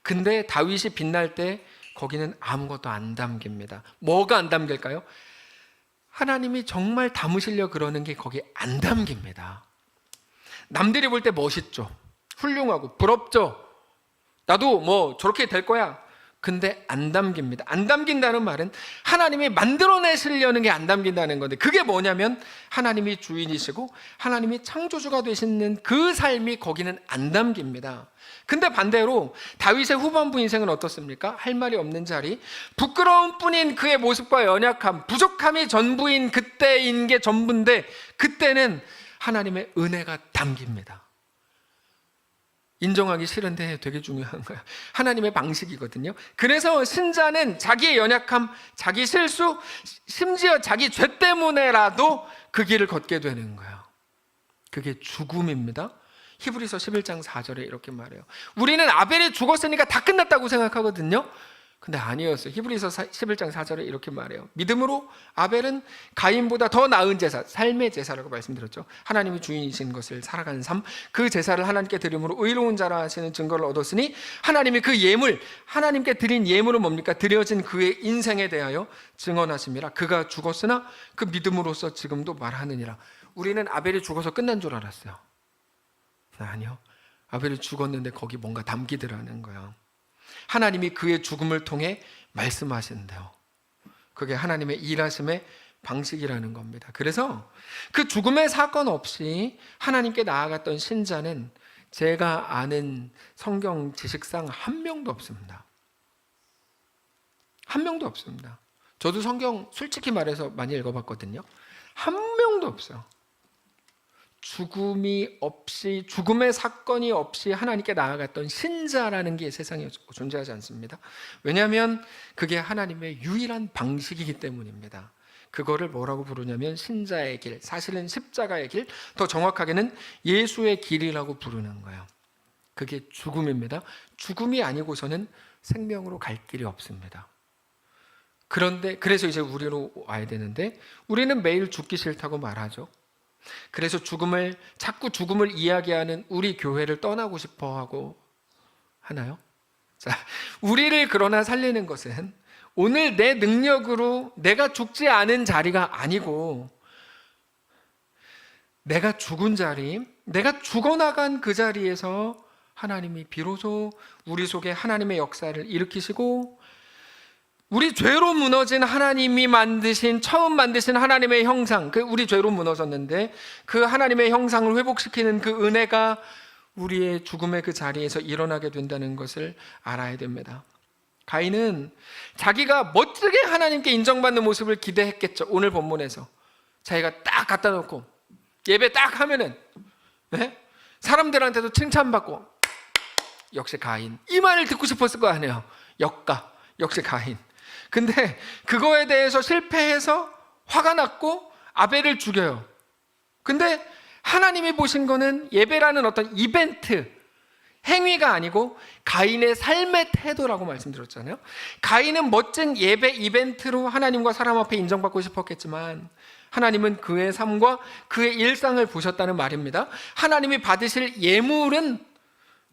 근데 다윗이 빛날 때 거기는 아무것도 안 담깁니다. 뭐가 안 담길까요? 하나님이 정말 담으시려 그러는 게 거기에 안 담깁니다. 남들이 볼 때 멋있죠. 훌륭하고 부럽죠. 나도 뭐 저렇게 될 거야. 근데 안 담깁니다. 안 담긴다는 말은 하나님이 만들어내시려는 게 안 담긴다는 건데, 그게 뭐냐면 하나님이 주인이시고 하나님이 창조주가 되시는 그 삶이 거기는 안 담깁니다. 근데 반대로 다윗의 후반부 인생은 어떻습니까? 할 말이 없는 자리, 부끄러움 뿐인 그의 모습과 연약함, 부족함이 전부인 그때인 게 전부인데, 그때는 하나님의 은혜가 담깁니다. 인정하기 싫은데 되게 중요한 거야. 하나님의 방식이거든요. 그래서 신자는 자기의 연약함, 자기 실수, 심지어 자기 죄 때문에라도 그 길을 걷게 되는 거예요. 그게 죽음입니다. 히브리서 11장 4절에 이렇게 말해요. 우리는 아벨이 죽었으니까 다 끝났다고 생각하거든요. 근데 아니었어요. 히브리서 11장 4절에 이렇게 말해요. 믿음으로 아벨은 가인보다 더 나은 제사, 삶의 제사라고 말씀드렸죠. 하나님이 주인이신 것을 살아가는 삶, 그 제사를 하나님께 드림으로 의로운 자라 하시는 증거를 얻었으니, 하나님이 그 예물, 하나님께 드린 예물은 뭡니까? 드려진 그의 인생에 대하여 증언하심이라. 그가 죽었으나 그 믿음으로써 지금도 말하느니라. 우리는 아벨이 죽어서 끝난 줄 알았어요. 아니요. 아벨이 죽었는데 거기 뭔가 담기더라는 거예요. 하나님이 그의 죽음을 통해 말씀하신대요. 그게 하나님의 일하심의 방식이라는 겁니다. 그래서 그 죽음의 사건 없이 하나님께 나아갔던 신자는 제가 아는 성경 지식상 한 명도 없습니다. 한 명도 없습니다. 저도 성경 솔직히 말해서 많이 읽어봤거든요. 한 명도 없어요. 죽음이 없이, 죽음의 사건이 없이 하나님께 나아갔던 신자라는 게 세상에 존재하지 않습니다. 왜냐하면 그게 하나님의 유일한 방식이기 때문입니다. 그거를 뭐라고 부르냐면 신자의 길, 사실은 십자가의 길, 더 정확하게는 예수의 길이라고 부르는 거예요. 그게 죽음입니다. 죽음이 아니고서는 생명으로 갈 길이 없습니다. 그런데 그래서 이제 우리로 와야 되는데, 우리는 매일 죽기 싫다고 말하죠. 그래서 자꾸 죽음을 이야기하는 우리 교회를 떠나고 싶어 하고 하나요? 자, 우리를 그러나 살리는 것은 오늘 내 능력으로 내가 죽지 않은 자리가 아니고, 내가 죽은 자리, 내가 죽어나간 그 자리에서 하나님이 비로소 우리 속에 하나님의 역사를 일으키시고, 우리 죄로 무너진 하나님이 처음 만드신 하나님의 형상, 우리 죄로 무너졌는데 그 하나님의 형상을 회복시키는 그 은혜가 우리의 죽음의 그 자리에서 일어나게 된다는 것을 알아야 됩니다. 가인은 자기가 멋지게 하나님께 인정받는 모습을 기대했겠죠. 오늘 본문에서 자기가 딱 갖다 놓고 예배 딱 하면은, 네? 사람들한테도 칭찬받고, 역시 가인, 이 말을 듣고 싶었을 거 아니에요. 역시 가인. 근데 그거에 대해서 실패해서 화가 났고 아벨을 죽여요. 근데 하나님이 보신 거는 예배라는 어떤 이벤트, 행위가 아니고 가인의 삶의 태도라고 말씀드렸잖아요. 가인은 멋진 예배 이벤트로 하나님과 사람 앞에 인정받고 싶었겠지만, 하나님은 그의 삶과 그의 일상을 보셨다는 말입니다. 하나님이 받으실 예물은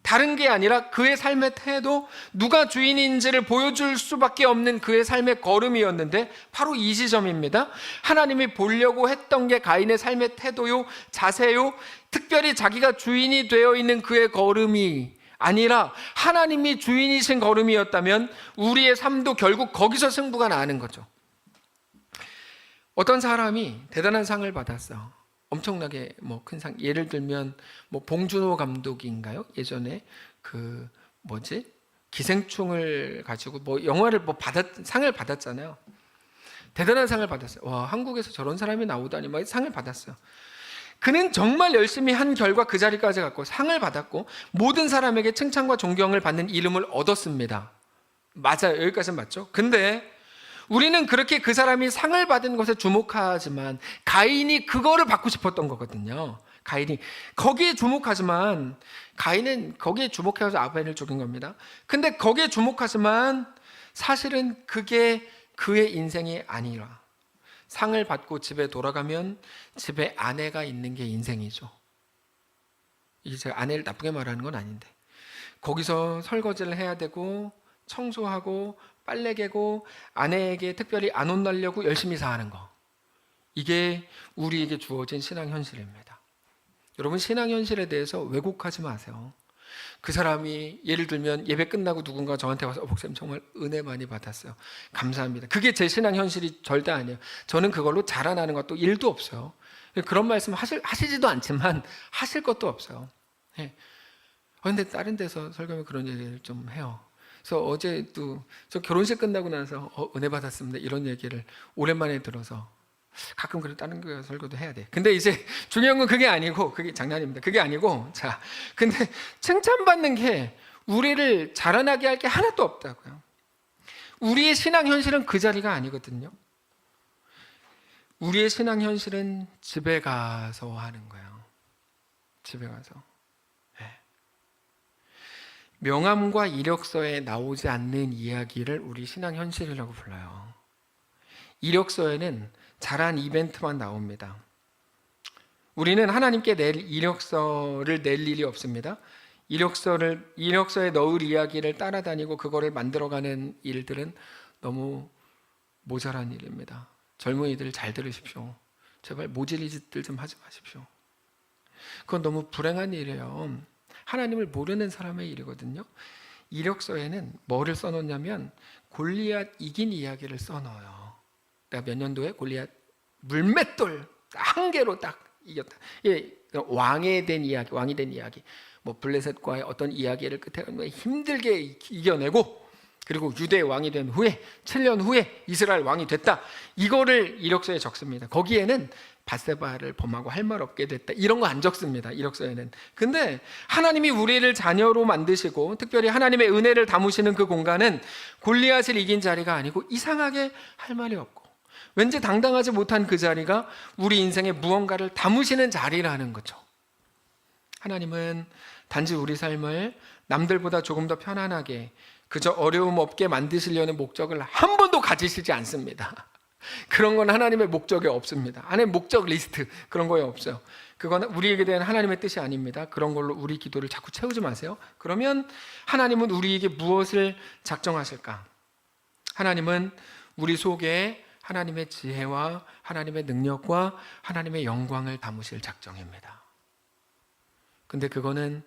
다른 게 아니라 그의 삶의 태도, 누가 주인인지를 보여줄 수밖에 없는 그의 삶의 걸음이었는데, 바로 이 지점입니다. 하나님이 보려고 했던 게 가인의 삶의 태도요, 자세요, 특별히 자기가 주인이 되어 있는 그의 걸음이 아니라 하나님이 주인이신 걸음이었다면 우리의 삶도 결국 거기서 승부가 나는 거죠. 어떤 사람이 대단한 상을 받았어. 엄청나게 큰 상, 예를 들면 봉준호 감독인가요? 예전에 기생충을 가지고 영화를 상을 받았잖아요. 대단한 상을 받았어요. 와, 한국에서 저런 사람이 나오다니 상을 받았어요. 그는 정말 열심히 한 결과 그 자리까지 갔고 상을 받았고 모든 사람에게 칭찬과 존경을 받는 이름을 얻었습니다. 맞아요. 여기까지는 맞죠? 근데 우리는 그렇게 그 사람이 상을 받은 것에 주목하지만 가인이 그거를 받고 싶었던 거거든요. 가인이 거기에 주목하지만, 가인은 거기에 주목해서 아벨을 죽인 겁니다. 근데 거기에 주목하지만 사실은 그게 그의 인생이 아니라, 상을 받고 집에 돌아가면 집에 아내가 있는 게 인생이죠. 이게 제가 아내를 나쁘게 말하는 건 아닌데, 거기서 설거지를 해야 되고 청소하고 빨래 개고 아내에게 특별히 안 혼나려고 열심히 사는 거, 이게 우리에게 주어진 신앙 현실입니다. 여러분, 신앙 현실에 대해서 왜곡하지 마세요. 그 사람이 예를 들면 예배 끝나고 누군가 저한테 와서 목사님 정말 은혜 많이 받았어요. 감사합니다. 그게 제 신앙 현실이 절대 아니에요. 저는 그걸로 자라나는 것도 일도 없어요. 그런 말씀 하시지도 않지만 하실 것도 없어요. 그런데 다른 데서 설교하면 그런 얘기를 좀 해요. 그래서 어제도 저 결혼식 끝나고 나서 은혜 받았습니다 이런 얘기를 오랜만에 들어서 가끔 그래 다른 교회 설교도 해야 돼. 근데 이제 중요한 건 그게 아니고, 그게 장난입니다. 그게 아니고, 자, 근데 칭찬받는 게 우리를 자라나게 할 게 하나도 없다고요. 우리의 신앙 현실은 그 자리가 아니거든요. 우리의 신앙 현실은 집에 가서 하는 거예요. 집에 가서. 명함과 이력서에 나오지 않는 이야기를 우리 신앙 현실이라고 불러요. 이력서에는 잘한 이벤트만 나옵니다. 우리는 하나님께 낼 이력서를 낼 일이 없습니다. 이력서에 넣을 이야기를 따라다니고 그거를 만들어가는 일들은 너무 모자란 일입니다. 젊은이들 잘 들으십시오. 제발 모질이 짓들 좀 하지 마십시오. 그건 너무 불행한 일이에요. 하나님을 모르는 사람의 일이거든요. 이력서에는 뭐를 써놓냐면 골리앗 이긴 이야기를 써넣어요. 내가 몇 년도에 골리앗 물맷돌 한 개로 딱 이겼다. 왕이 된 이야기. 뭐 블레셋과의 어떤 이야기를 끝에 힘들게 이겨내고, 그리고 유대의 왕이 된 후에 7년 후에 이스라엘 왕이 됐다. 이거를 이력서에 적습니다. 거기에는 밧세바를 범하고 할 말 없게 됐다 이런 거 안 적습니다. 이력서에는. 근데 하나님이 우리를 자녀로 만드시고 특별히 하나님의 은혜를 담으시는 그 공간은 골리앗을 이긴 자리가 아니고 이상하게 할 말이 없고 왠지 당당하지 못한 그 자리가 우리 인생에 무언가를 담으시는 자리라는 거죠. 하나님은 단지 우리 삶을 남들보다 조금 더 편안하게 그저 어려움 없게 만드시려는 목적을 한 번도 가지시지 않습니다. 그런 건 하나님의 목적에 없습니다. 하나님의 목적 리스트 그런 거에 없어요. 그건 우리에게 대한 하나님의 뜻이 아닙니다. 그런 걸로 우리 기도를 자꾸 채우지 마세요. 그러면 하나님은 우리에게 무엇을 작정하실까? 하나님은 우리 속에 하나님의 지혜와 하나님의 능력과 하나님의 영광을 담으실 작정입니다. 근데 그거는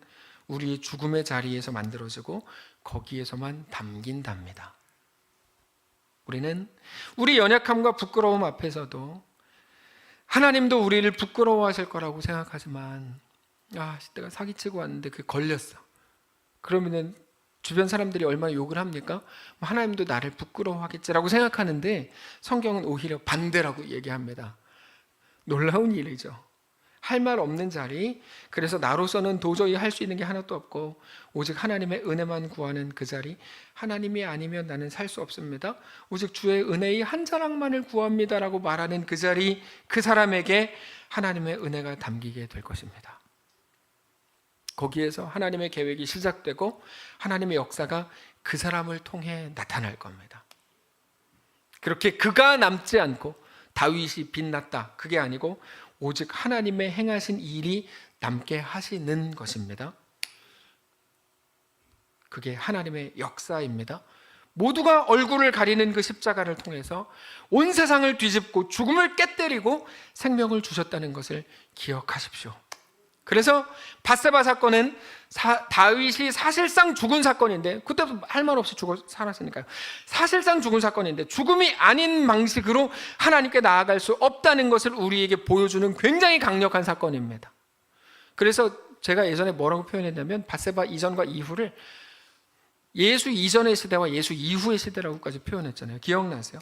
우리 죽음의 자리에서 만들어지고 거기에서만 담긴답니다. 우리는 우리 연약함과 부끄러움 앞에서도 하나님도 우리를 부끄러워하실 거라고 생각하지만 내가 사기치고 왔는데 그게 걸렸어. 그러면은 주변 사람들이 얼마나 욕을 합니까? 하나님도 나를 부끄러워하겠지라고 생각하는데 성경은 오히려 반대라고 얘기합니다. 놀라운 일이죠. 할 말 없는 자리, 그래서 나로서는 도저히 할 수 있는 게 하나도 없고 오직 하나님의 은혜만 구하는 그 자리, 하나님이 아니면 나는 살 수 없습니다. 오직 주의 은혜의 한 자락만을 구합니다라고 말하는 그 자리, 그 사람에게 하나님의 은혜가 담기게 될 것입니다. 거기에서 하나님의 계획이 시작되고 하나님의 역사가 그 사람을 통해 나타날 겁니다. 그렇게 그가 남지 않고 다윗이 빛났다, 그게 아니고 오직 하나님의 행하신 일이 남게 하시는 것입니다. 그게 하나님의 역사입니다. 모두가 얼굴을 가리는 그 십자가를 통해서 온 세상을 뒤집고 죽음을 깨뜨리고 생명을 주셨다는 것을 기억하십시오. 그래서 밧세바 사건은 다윗이 사실상 죽은 사건인데, 그때부터 할 말 없이 살았으니까요. 사실상 죽은 사건인데 죽음이 아닌 방식으로 하나님께 나아갈 수 없다는 것을 우리에게 보여주는 굉장히 강력한 사건입니다. 그래서 제가 예전에 뭐라고 표현했냐면 밧세바 이전과 이후를 예수 이전의 시대와 예수 이후의 시대라고까지 표현했잖아요. 기억나세요?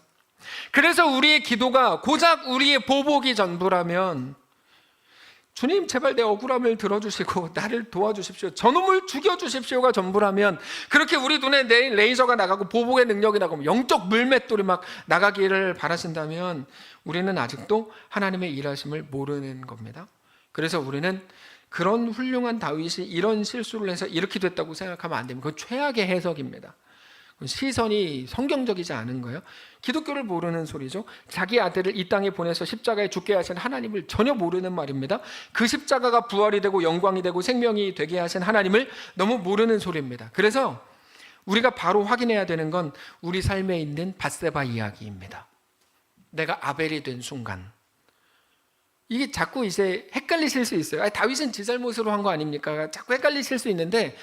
그래서 우리의 기도가 고작 우리의 보복이 전부라면 주님 제발 내 억울함을 들어주시고 나를 도와주십시오, 저놈을 죽여주십시오가 전부라면, 그렇게 우리 눈에 내일 레이저가 나가고 보복의 능력이 나가고 영적 물맷돌이 막 나가기를 바라신다면 우리는 아직도 하나님의 일하심을 모르는 겁니다. 그래서 우리는 그런 훌륭한 다윗이 이런 실수를 해서 이렇게 됐다고 생각하면 안 됩니다. 그건 최악의 해석입니다. 시선이 성경적이지 않은 거예요. 기독교를 모르는 소리죠. 자기 아들을 이 땅에 보내서 십자가에 죽게 하신 하나님을 전혀 모르는 말입니다. 그 십자가가 부활이 되고 영광이 되고 생명이 되게 하신 하나님을 너무 모르는 소리입니다. 그래서 우리가 바로 확인해야 되는 건 우리 삶에 있는 밧세바 이야기입니다. 내가 아벨이 된 순간, 이게 자꾸 이제 헷갈리실 수 있어요. 다윗은 지 잘못으로 한 거 아닙니까? 자꾸 헷갈리실 수 있는데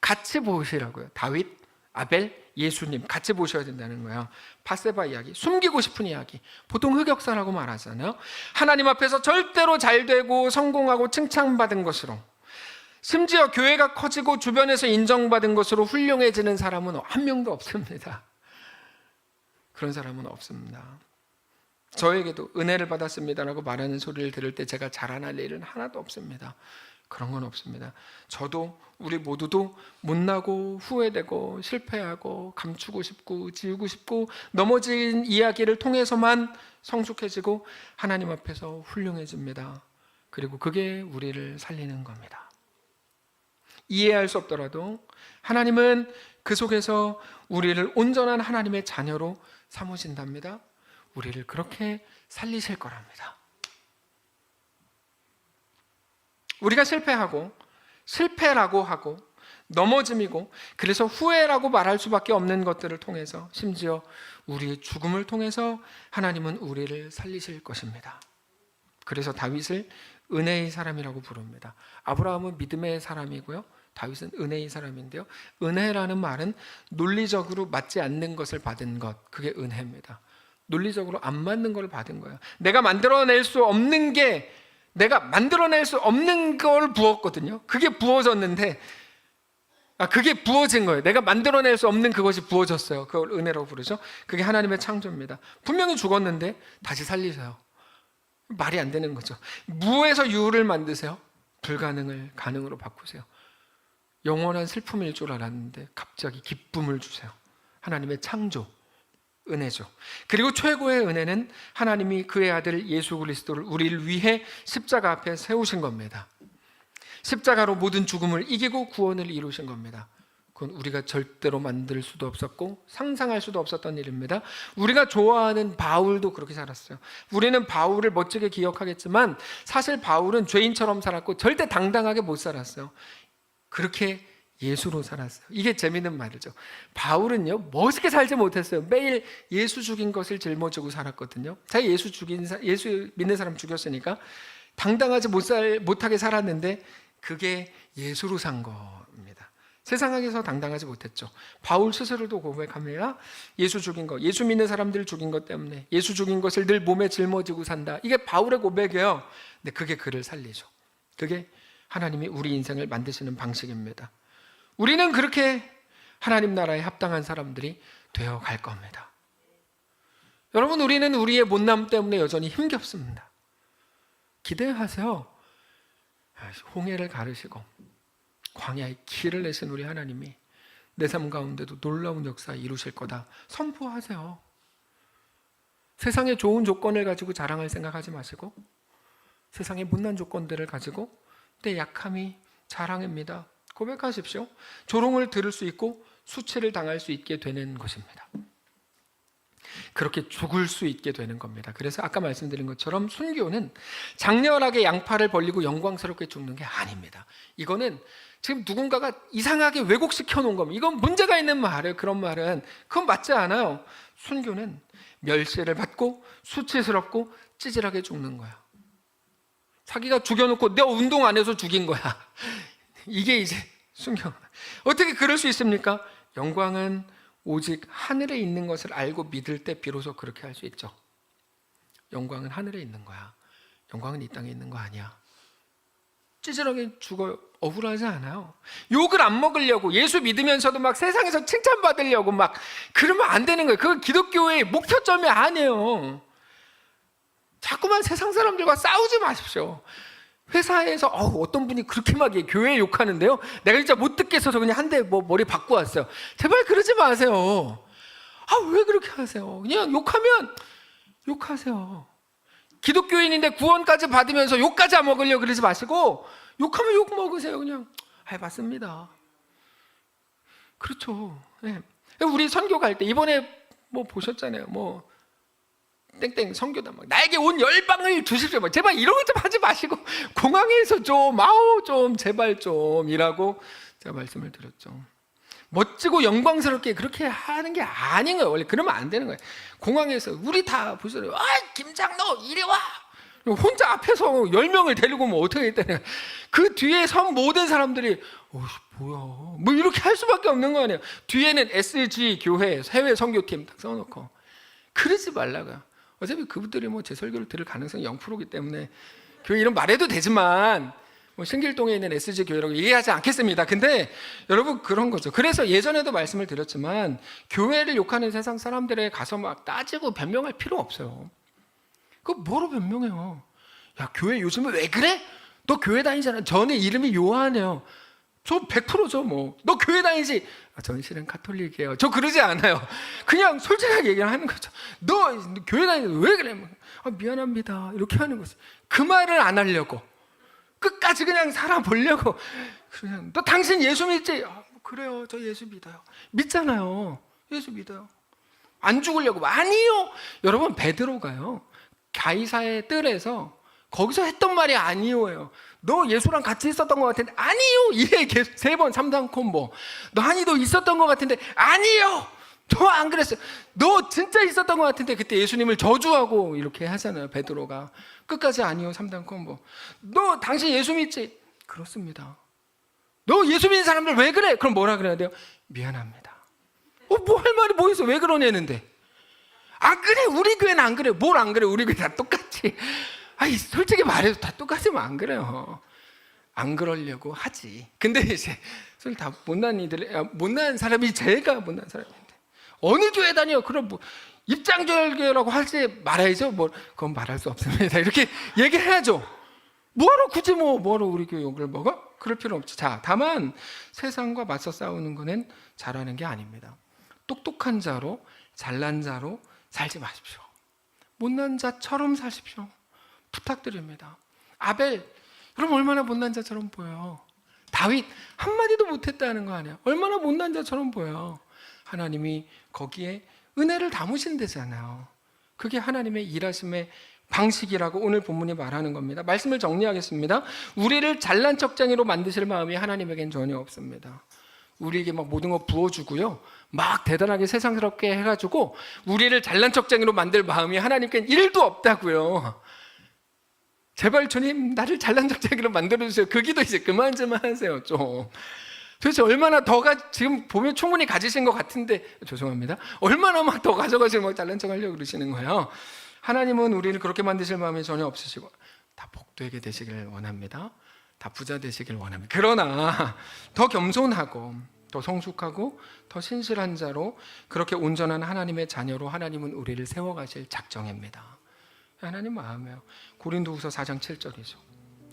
같이 보시라고요. 다윗, 아벨, 예수님 같이 보셔야 된다는 거예요. 바세바 이야기, 숨기고 싶은 이야기, 보통 흑역사라고 말하잖아요. 하나님 앞에서 절대로 잘되고 성공하고 칭찬받은 것으로, 심지어 교회가 커지고 주변에서 인정받은 것으로 훌륭해지는 사람은 한 명도 없습니다. 그런 사람은 없습니다. 저에게도 은혜를 받았습니다라고 말하는 소리를 들을 때 제가 자랑할 일은 하나도 없습니다. 그런 건 없습니다. 저도 우리 모두도 못나고 후회되고 실패하고 감추고 싶고 지우고 싶고 넘어진 이야기를 통해서만 성숙해지고 하나님 앞에서 훌륭해집니다. 그리고 그게 우리를 살리는 겁니다. 이해할 수 없더라도 하나님은 그 속에서 우리를 온전한 하나님의 자녀로 삼으신답니다. 우리를 그렇게 살리실 거랍니다. 우리가 실패하고 실패라고 하고 넘어짐이고 그래서 후회라고 말할 수밖에 없는 것들을 통해서, 심지어 우리의 죽음을 통해서 하나님은 우리를 살리실 것입니다. 그래서 다윗을 은혜의 사람이라고 부릅니다. 아브라함은 믿음의 사람이고요, 다윗은 은혜의 사람인데요, 은혜라는 말은 논리적으로 맞지 않는 것을 받은 것, 그게 은혜입니다. 논리적으로 안 맞는 걸 받은 거예요. 내가 만들어낼 수 없는 걸 부었거든요. 그게 부어졌는데, 그게 부어진 거예요. 내가 만들어낼 수 없는 그것이 부어졌어요. 그걸 은혜라고 부르죠. 그게 하나님의 창조입니다. 분명히 죽었는데 다시 살리세요. 말이 안 되는 거죠. 무에서 유를 만드세요. 불가능을 가능으로 바꾸세요. 영원한 슬픔일 줄 알았는데 갑자기 기쁨을 주세요. 하나님의 창조, 은혜죠. 그리고 최고의 은혜는 하나님이 그의 아들 예수 그리스도를 우리를 위해 십자가 앞에 세우신 겁니다. 십자가로 모든 죽음을 이기고 구원을 이루신 겁니다. 그건 우리가 절대로 만들 수도 없었고 상상할 수도 없었던 일입니다. 우리가 좋아하는 바울도 그렇게 살았어요. 우리는 바울을 멋지게 기억하겠지만 사실 바울은 죄인처럼 살았고 절대 당당하게 못 살았어요. 그렇게 예수로 살았어요. 이게 재밌는 말이죠. 바울은요, 멋있게 살지 못했어요. 매일 예수 죽인 것을 짊어지고 살았거든요. 자기 예수 믿는 사람 죽였으니까 당당하지 못하게 살았는데 그게 예수로 산 겁니다. 세상에서 당당하지 못했죠. 바울 스스로도 고백합니다. 예수 죽인 것, 예수 믿는 사람들 죽인 것 때문에 예수 죽인 것을 늘 몸에 짊어지고 산다. 이게 바울의 고백이에요. 근데 그게 그를 살리죠. 그게 하나님이 우리 인생을 만드시는 방식입니다. 우리는 그렇게 하나님 나라에 합당한 사람들이 되어 갈 겁니다. 여러분, 우리는 우리의 못남 때문에 여전히 힘겹습니다. 기대하세요. 홍해를 가르시고 광야에 길을 내신 우리 하나님이 내 삶 가운데도 놀라운 역사 이루실 거다 선포하세요. 세상의 좋은 조건을 가지고 자랑할 생각하지 마시고 세상의 못난 조건들을 가지고 내 약함이 자랑입니다. 고백하십시오. 조롱을 들을 수 있고 수치를 당할 수 있게 되는 것입니다. 그렇게 죽을 수 있게 되는 겁니다. 그래서 아까 말씀드린 것처럼 순교는 장렬하게 양팔을 벌리고 영광스럽게 죽는 게 아닙니다. 이거는 지금 누군가가 이상하게 왜곡시켜 놓은 겁니다. 이건 문제가 있는 말이에요. 그런 말은 그건 맞지 않아요. 순교는 멸시를 받고 수치스럽고 찌질하게 죽는 거야. 자기가 죽여놓고 내가 운동 안 해서 죽인 거야. 이게 이제 순교. 어떻게 그럴 수 있습니까? 영광은 오직 하늘에 있는 것을 알고 믿을 때 비로소 그렇게 할 수 있죠. 영광은 하늘에 있는 거야. 영광은 이 땅에 있는 거 아니야. 찌질하게 죽어요. 억울하지 않아요. 욕을 안 먹으려고 예수 믿으면서도 막 세상에서 칭찬받으려고 막 그러면 안 되는 거예요. 그건 기독교의 목표점이 아니에요. 자꾸만 세상 사람들과 싸우지 마십시오. 회사에서 어떤 분이 그렇게 막 교회 욕하는데요, 내가 진짜 못 듣겠어서 그냥 한 대 머리 받고 왔어요. 제발 그러지 마세요. 왜 그렇게 하세요? 그냥 욕하면 욕하세요. 기독교인인데 구원까지 받으면서 욕까지 안 먹으려고 그러지 마시고 욕하면 욕 먹으세요. 그냥 맞습니다. 그렇죠. 네. 우리 선교 갈 때 이번에 보셨잖아요. 땡땡 선교다 나에게 온 열방을 주십시오. 제발 이런 것 좀 하지 마시고 공항에서 좀 제발 좀이라고 제가 말씀을 드렸죠. 멋지고 영광스럽게 그렇게 하는 게 아닌 거예요. 원래 그러면 안 되는 거예요. 공항에서 우리 다 보시잖아요. 김장로 이리 와. 혼자 앞에서 10명을 데리고 오면 어떻게 했다냐. 그 뒤에 선 모든 사람들이 뭐야 뭐 이렇게 할 수밖에 없는 거 아니에요. 뒤에는 SG 교회 해외 선교팀 딱 써놓고. 그러지 말라고요. 어차피 그분들이 뭐 제 설교를 들을 가능성이 0%이기 때문에 교회 이름 말해도 되지만 뭐 신길동에 있는 SG 교회라고 얘기하지 않겠습니다. 근데 여러분 그런 거죠. 그래서 예전에도 말씀을 드렸지만 교회를 욕하는 세상 사람들에 가서 막 따지고 변명할 필요 없어요. 그거 뭐로 변명해요? 야, 교회 요즘에 왜 그래? 너 교회 다니잖아. 저는 이름이 요한이에요. 저 100%죠 뭐. 너 교회 다니지? 저는 실은 카톨릭이에요. 저 그러지 않아요. 그냥 솔직하게 얘기를 하는 거죠. 너 교회 다니지 왜 그래? 미안합니다. 이렇게 하는 거죠. 그 말을 안 하려고. 끝까지 그냥 살아보려고. 그냥 너 당신 예수 믿지? 그래요. 저 예수 믿어요. 믿잖아요. 예수 믿어요. 안 죽으려고. 아니요. 여러분 베드로가요. 가이사의 뜰에서 거기서 했던 말이 아니요예요. 너 예수랑 같이 있었던 것 같은데 아니요. 이래 3번 3단 콤보. 너 한이도 있었던 것 같은데 아니요. 너 안 그랬어요. 너 진짜 있었던 것 같은데 그때 예수님을 저주하고 이렇게 하잖아요. 베드로가 끝까지 아니요 3단 콤보. 너 당신 예수 믿지? 그렇습니다. 너 예수 믿는 사람들 왜 그래? 그럼 뭐라 그래야 돼요? 미안합니다. 뭐 할 말이 뭐 있어? 왜 그러냐는데. 안 그래. 우리 교회는 안 그래. 뭘 안 그래? 우리 교회 다 똑같지. 솔직히 말해서 다 똑같으면 안 그래요. 안 그러려고 하지. 근데 이제 다 못난 사람이 제가 못난 사람인데 어느 교회 다녀? 그럼 뭐 입장절개라고 하지 말아야죠. 뭐 그건 말할 수 없습니다. 이렇게 얘기해야죠. 뭐하러 굳이 뭐하러 우리 교회 욕을 먹어? 그럴 필요 없지. 자, 다만 세상과 맞서 싸우는 거는 잘하는 게 아닙니다. 똑똑한 자로 잘난 자로 살지 마십시오. 못난 자처럼 사십시오. 부탁드립니다. 아벨, 그럼 얼마나 못난 자처럼 보여요? 다윗 한마디도 못했다는 거 아니야? 얼마나 못난 자처럼 보여요? 하나님이 거기에 은혜를 담으신대잖아요. 그게 하나님의 일하심의 방식이라고 오늘 본문이 말하는 겁니다. 말씀을 정리하겠습니다. 우리를 잘난 척쟁이로 만드실 마음이 하나님에겐 전혀 없습니다. 우리에게 막 모든 거 부어주고요, 막 대단하게 세상스럽게 해가지고 우리를 잘난 척쟁이로 만들 마음이 하나님께는 1도 없다고요. 제발 주님 나를 잘난 척쟁이로 만들어주세요. 그 기도 이제 그만 좀 하세요. 좀 도대체 얼마나 지금 보면 충분히 가지신 것 같은데, 죄송합니다, 얼마나 막 더 가져가시고 막 잘난 척 하려고 그러시는 거예요. 하나님은 우리를 그렇게 만드실 마음이 전혀 없으시고 다 복되게 되시길 원합니다. 다 부자 되시길 원합니다. 그러나 더 겸손하고 더 성숙하고 더 신실한 자로 그렇게 온전한 하나님의 자녀로 하나님은 우리를 세워가실 작정입니다. 하나님 마음이에요. 고린도후서 4장 7절이죠.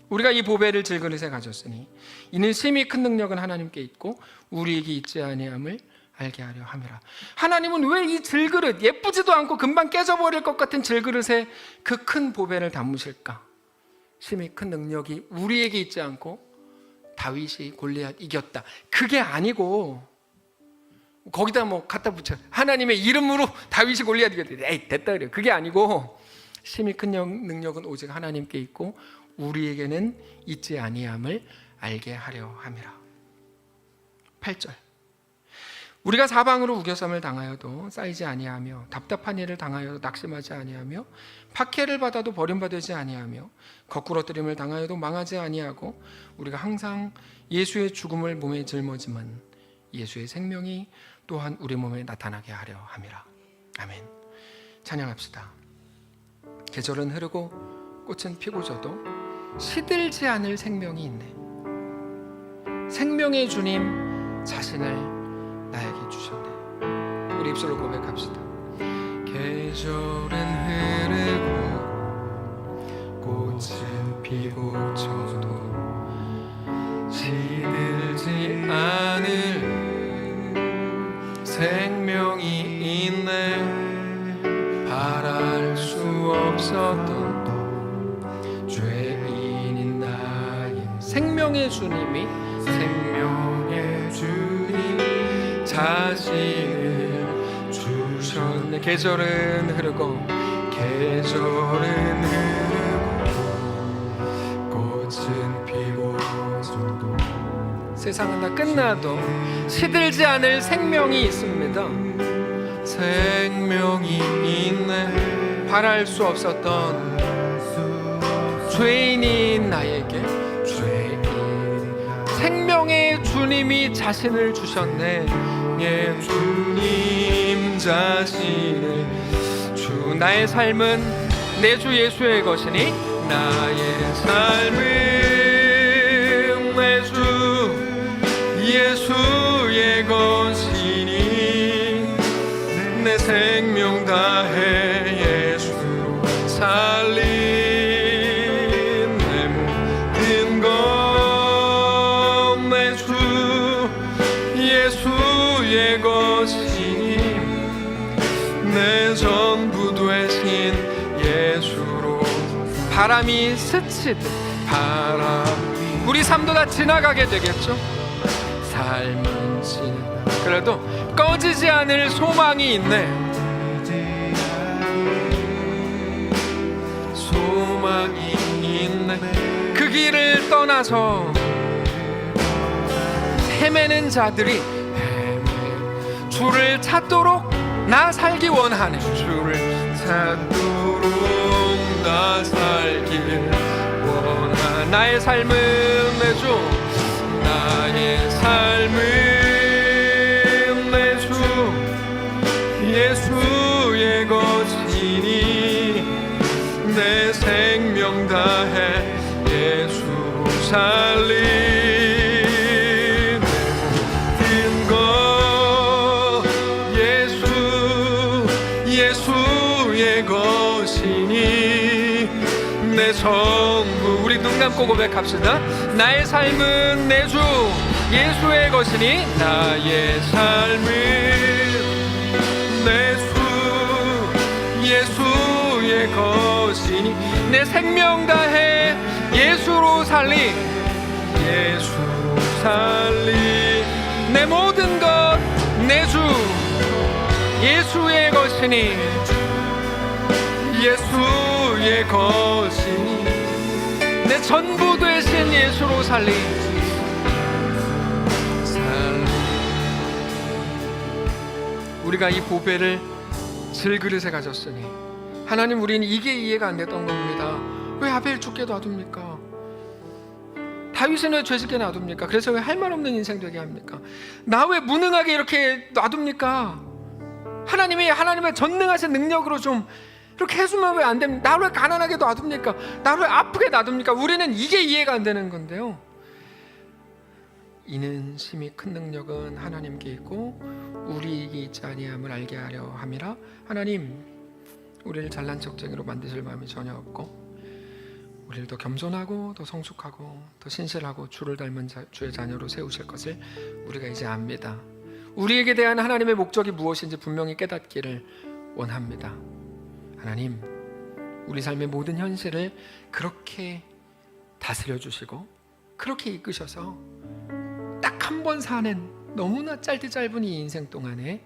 우리가 이 보배를 질그릇에 가졌으니 이는 심히 큰 능력은 하나님께 있고 우리에게 있지 아니함을 알게 하려 함이라. 하나님은 왜 이 질그릇, 예쁘지도 않고 금방 깨져버릴 것 같은 질그릇에 그 큰 보배를 담으실까? 심히 큰 능력이 우리에게 있지 않고 다윗이 골리앗 이겼다, 그게 아니고 거기다 뭐 갖다 붙여 하나님의 이름으로 다윗이 골리앗 이겼다, 에이 됐다 그래요. 그게 아니고 심히 큰 능력은 오직 하나님께 있고 우리에게는 있지 아니함을 알게 하려 함이라. 8절, 우리가 사방으로 우겨쌈을 당하여도 쌓이지 아니하며 답답한 일을 당하여도 낙심하지 아니하며 박해를 받아도 버림받지 아니하며 거꾸러뜨림을 당하여도 망하지 아니하고 우리가 항상 예수의 죽음을 몸에 짊어지면 예수의 생명이 또한 우리 몸에 나타나게 하려 함이라. 아멘. 찬양합시다. 계절은 흐르고 꽃은 피고 져도 시들지 않을 생명이 있네. 생명의 주님 자신을 나에게 주셨네. 우리 입술로 고백합시다. 계절은 흐르고 꽃은 피고 져도 시들지 않을 생명이 있네. 바랄 수 없었던 죄인인 나의 생명의 주님이 자신을 주셨네. 계절은 흐르고 꽃은 피고 져도 세상은 다 끝나도 시들지 않을 생명이 있습니다. 생명이 있네. 바랄 수 없었던 죄인인 나에게 생명의 주님이 자신을 주셨네. 예, 주님 자신을 주. 나의 삶은 내 주 예수의 것이니 나의 삶은 내 주 예수의 것이니 내 생명 다해 예수로 살림 내 모든 것 내 주 예수의 것이니 내 전부 되신 예수로. 바람이 스치듯 우리 삶도 다 지나가게 되겠죠. 삶은 지나 그래도 꺼지지 않을 소망이 있네. 소망이 있네. 그 길을 떠나서 헤매는 자들이 주를 찾도록 나 살기 원하네. 주를 찾도록 나 살길 원하네. 나의 삶은 내 주 나의 삶은 내 주 예수의 것이니 내 생명 다해 예수로 살리 예수의 것이니 내 전부. 우리 눈 감고 고백합시다. 나의 삶은 내 주 예수의 것이니 나의 삶은 내 주 예수의 것이니 내 생명 다해 예수로 살리 내 모든 것 내 주 예수의 것이니 예수의 것이니 내 전부 되신 예수로 살리. 우리가 이 보배를 질그릇에 가졌으니 하나님, 우리는 이게 이해가 안 됐던 겁니다. 왜 아벨 죽게 놔둡니까? 다윗은 왜 죄짓게 놔둡니까? 그래서 왜 할 말 없는 인생 되게 합니까? 나 왜 무능하게 이렇게 놔둡니까? 하나님의 전능하신 능력으로 좀 이렇게 해주면 왜 안 됩니까? 나를 왜 가난하게 놔둡니까? 나를 왜 아프게 놔둡니까? 우리는 이게 이해가 안 되는 건데요. 이는 심히 큰 능력은 하나님께 있고 우리에게 있지 아니함을 알게 하려 함이라. 하나님, 우리를 잘난 척쟁이로 만드실 마음이 전혀 없고 우리를 더 겸손하고 더 성숙하고 더 신실하고 주를 닮은 주의 자녀로 세우실 것을 우리가 이제 압니다. 우리에게 대한 하나님의 목적이 무엇인지 분명히 깨닫기를 원합니다. 하나님, 우리 삶의 모든 현실을 그렇게 다스려 주시고 그렇게 이끄셔서 딱 한 번 사는 너무나 짧은 이 인생 동안에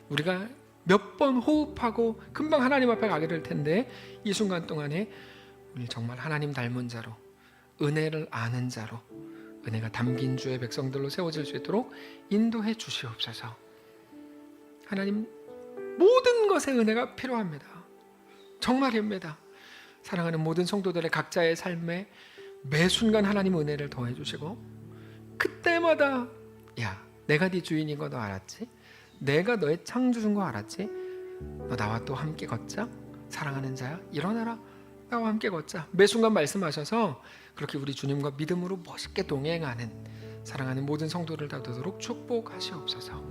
우리가 몇 번 호흡하고 금방 하나님 앞에 가게 될 텐데, 이 순간 동안에 우리 정말 하나님 닮은 자로, 은혜를 아는 자로, 은혜가 담긴 주의 백성들로 세워질 수 있도록 인도해 주시옵소서. 하나님, 모든 것에 은혜가 필요합니다. 정말입니다. 사랑하는 모든 성도들의 각자의 삶에 매 순간 하나님 은혜를 더해 주시고, 그때마다 야, 내가 네 주인인 거 너 알았지? 내가 너의 창조주인 거 알았지? 너 나와 또 함께 걷자. 사랑하는 자야, 일어나라. 나와 함께 걷자. 매 순간 말씀하셔서 그렇게 우리 주님과 믿음으로 멋있게 동행하는 사랑하는 모든 성도를 다 되도록 축복하시옵소서.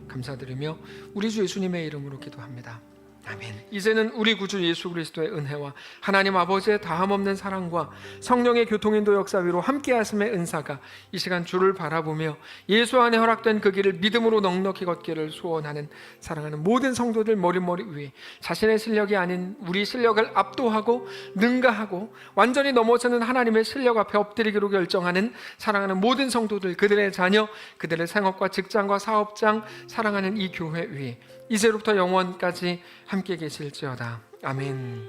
감사드리며 우리 주 예수님의 이름으로 기도합니다. 아멘. 이제는 우리 구주 예수 그리스도의 은혜와 하나님 아버지의 다함없는 사랑과 성령의 교통인도 역사 위로 함께 하심의 은사가 이 시간 주를 바라보며 예수 안에 허락된 그 길을 믿음으로 넉넉히 걷기를 소원하는 사랑하는 모든 성도들 머리 위에 자신의 실력이 아닌 우리 실력을 압도하고 능가하고 완전히 넘어서는 하나님의 실력 앞에 엎드리기로 결정하는 사랑하는 모든 성도들, 그들의 자녀, 그들의 생업과 직장과 사업장, 사랑하는 이 교회 위에 이제로부터 영원까지 함께 계실지어다. 아멘.